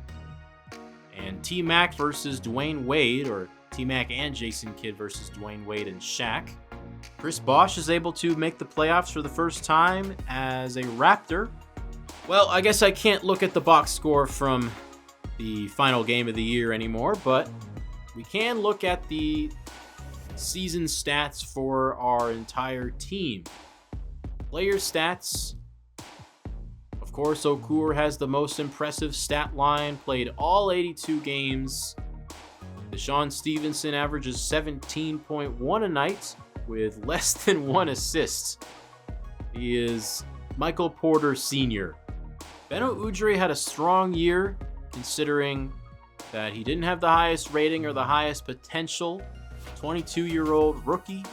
And T-Mac versus Dwayne Wade, or T-Mac and Jason Kidd versus Dwayne Wade and Shaq. Chris Bosh is able to make the playoffs for the first time as a Raptor. Well, I guess I can't look at the box score from the final game of the year anymore, but we can look at the season stats for our entire team. Player stats. Of course, Okur has the most impressive stat line, played all 82 games. Deshaun Stevenson averages 17.1 a night with less than 1 assist. He is Michael Porter Sr. Beno Udrih had a strong year, considering that he didn't have the highest rating or the highest potential. 22-year-old rookie.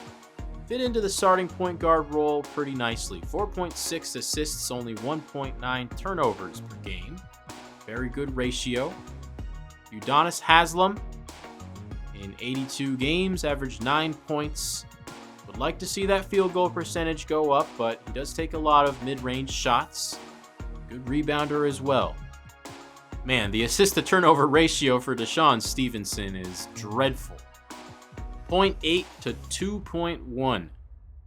Fit into the starting point guard role pretty nicely. 4.6 assists, only 1.9 turnovers per game. Very good ratio. Udonis Haslem, in 82 games, averaged 9 points. Would like to see that field goal percentage go up, but he does take a lot of mid-range shots. Good rebounder as well. Man, the assist-to-turnover ratio for Deshaun Stevenson is dreadful. 0.8 to 2.1.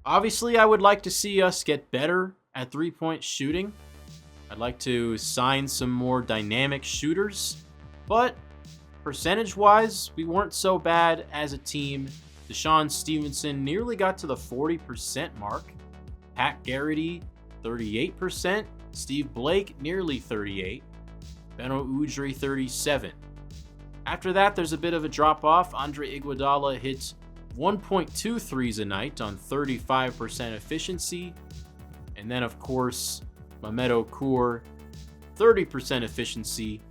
Obviously, I would like to see us get better at three-point shooting. I'd like to sign some more dynamic shooters, but percentage-wise, we weren't so bad as a team. Deshaun Stevenson nearly got to the 40% mark. Pat Garrity, 38%. Steve Blake, nearly 38%. Beno Udrih, 37%. After that, there's a bit of a drop-off. Andre Iguodala hit 1.2 threes a night on 35% efficiency. And then, of course, Mehmet Okur, 30% efficiency.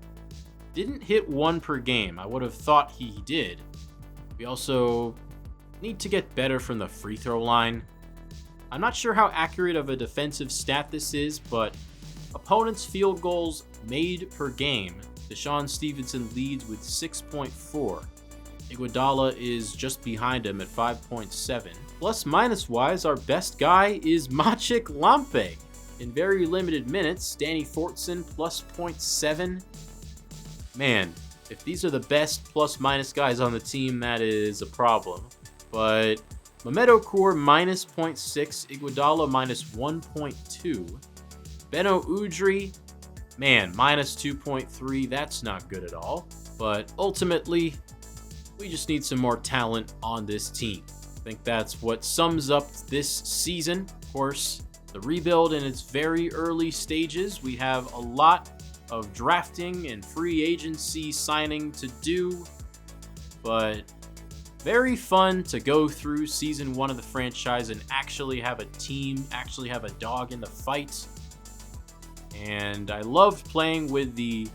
Didn't hit 1 per game. I would have thought he did. We also need to get better from the free throw line. I'm not sure how accurate of a defensive stat this is, but opponents' field goals made per game, Deshaun Stevenson leads with 6.4. Iguodala is just behind him at 5.7. Plus-minus wise, our best guy is Maciek Lampe. In very limited minutes, Danny Fortson plus 0.7. Man, if these are the best plus-minus guys on the team, that is a problem. But Mehmet Okur minus 0.6, Iguodala minus 1.2. Beno Udrih, man, minus 2.3, that's not good at all. But ultimately, we just need some more talent on this team. I think that's what sums up this season. Of course, the rebuild in its very early stages. We have a lot of drafting and free agency signing to do, but very fun to go through season 1 of the franchise and actually have a team, actually have a dog in the fight. And I loved playing with the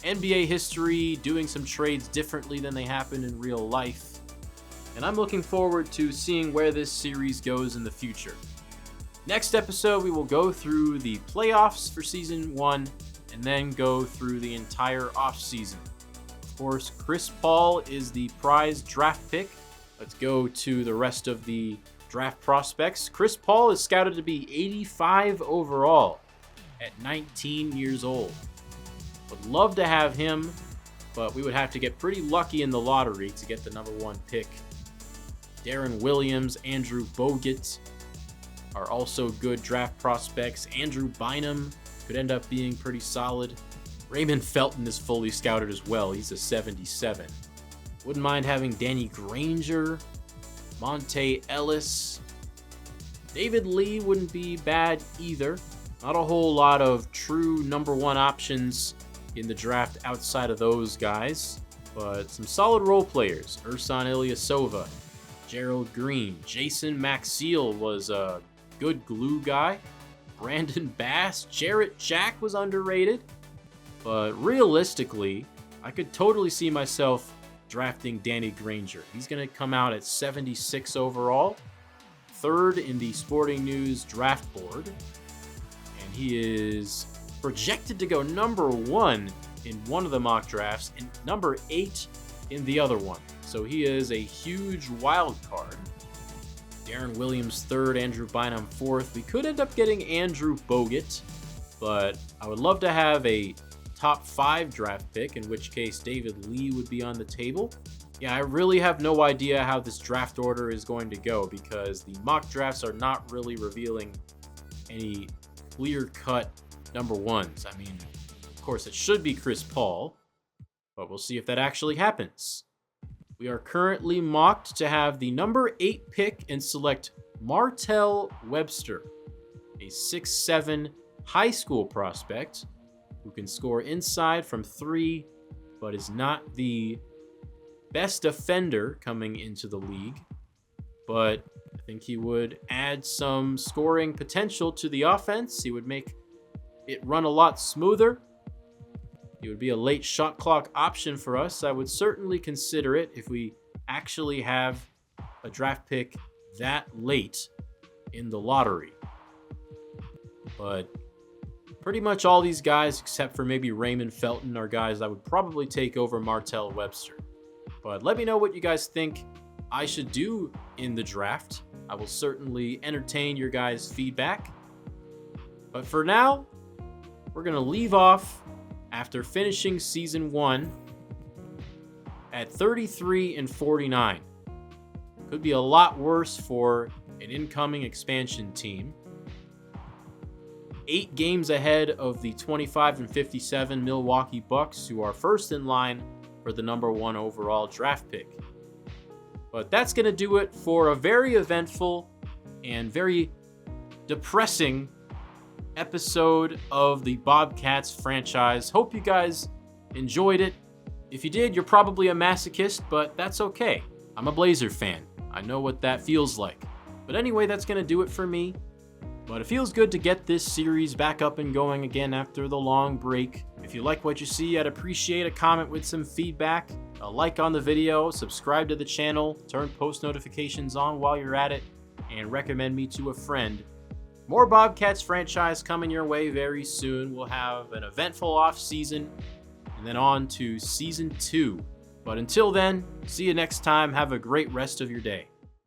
NBA history, doing some trades differently than they happen in real life. And I'm looking forward to seeing where this series goes in the future. Next episode, we will go through the playoffs for Season 1 and then go through the entire offseason. Of course, Chris Paul is the prize draft pick. Let's go to the rest of the draft prospects. Chris Paul is scouted to be 85 overall at 19 years old. Would love to have him, but we would have to get pretty lucky in the lottery to get the number 1 pick. Darren Williams, Andrew Bogut are also good draft prospects. Andrew Bynum could end up being pretty solid. Raymond Felton is fully scouted as well. He's a 77. Wouldn't mind having Danny Granger, Monte Ellis. David Lee wouldn't be bad either. Not a whole lot of true number 1 options in the draft outside of those guys, but some solid role players. Ersan Ilyasova, Gerald Green, Jason Maxiell was a good glue guy. Brandon Bass, Jarrett Jack was underrated. But realistically, I could totally see myself drafting Danny Granger. He's going to come out at 76 overall, 3rd in the Sporting News draft board. And he is projected to go number 1 in one of the mock drafts and number 8 in the other one. So he is a huge wild card. Darren Williams 3rd, Andrew Bynum 4th. We could end up getting Andrew Bogut, but I would love to have a top 5 draft pick, in which case David Lee would be on the table. Yeah, I really have no idea how this draft order is going to go because the mock drafts are not really revealing any clear-cut number 1s. I mean, of course, it should be Chris Paul, but we'll see if that actually happens. We are currently mocked to have the number 8 pick and select Martell Webster, a 6'7" high school prospect who can score inside from 3, but is not the best defender coming into the league. But I think he would add some scoring potential to the offense. He would make it run a lot smoother. He would be a late shot clock option for us. I would certainly consider it if we actually have a draft pick that late in the lottery. But pretty much all these guys, except for maybe Raymond Felton, are guys I would probably take over Martell Webster. But let me know what you guys think I should do in the draft. I will certainly entertain your guys' feedback. But for now, we're going to leave off after finishing Season 1 at 33-49. Could be a lot worse for an incoming expansion team. 8 games ahead of the 25-57 Milwaukee Bucks, who are first in line for the number 1 overall draft pick. But that's going to do it for a very eventful and very depressing episode of the Bobcats franchise. Hope you guys enjoyed it. If you did, you're probably a masochist, but that's okay. I'm a Blazer fan. I know what that feels like. But anyway, that's going to do it for me. But it feels good to get this series back up and going again after the long break. If you like what you see, I'd appreciate a comment with some feedback, a like on the video, subscribe to the channel, turn post notifications on while you're at it, and recommend me to a friend. More Bobcats franchise coming your way very soon. We'll have an eventful off season and then on to Season 2. But until then, see you next time. Have a great rest of your day.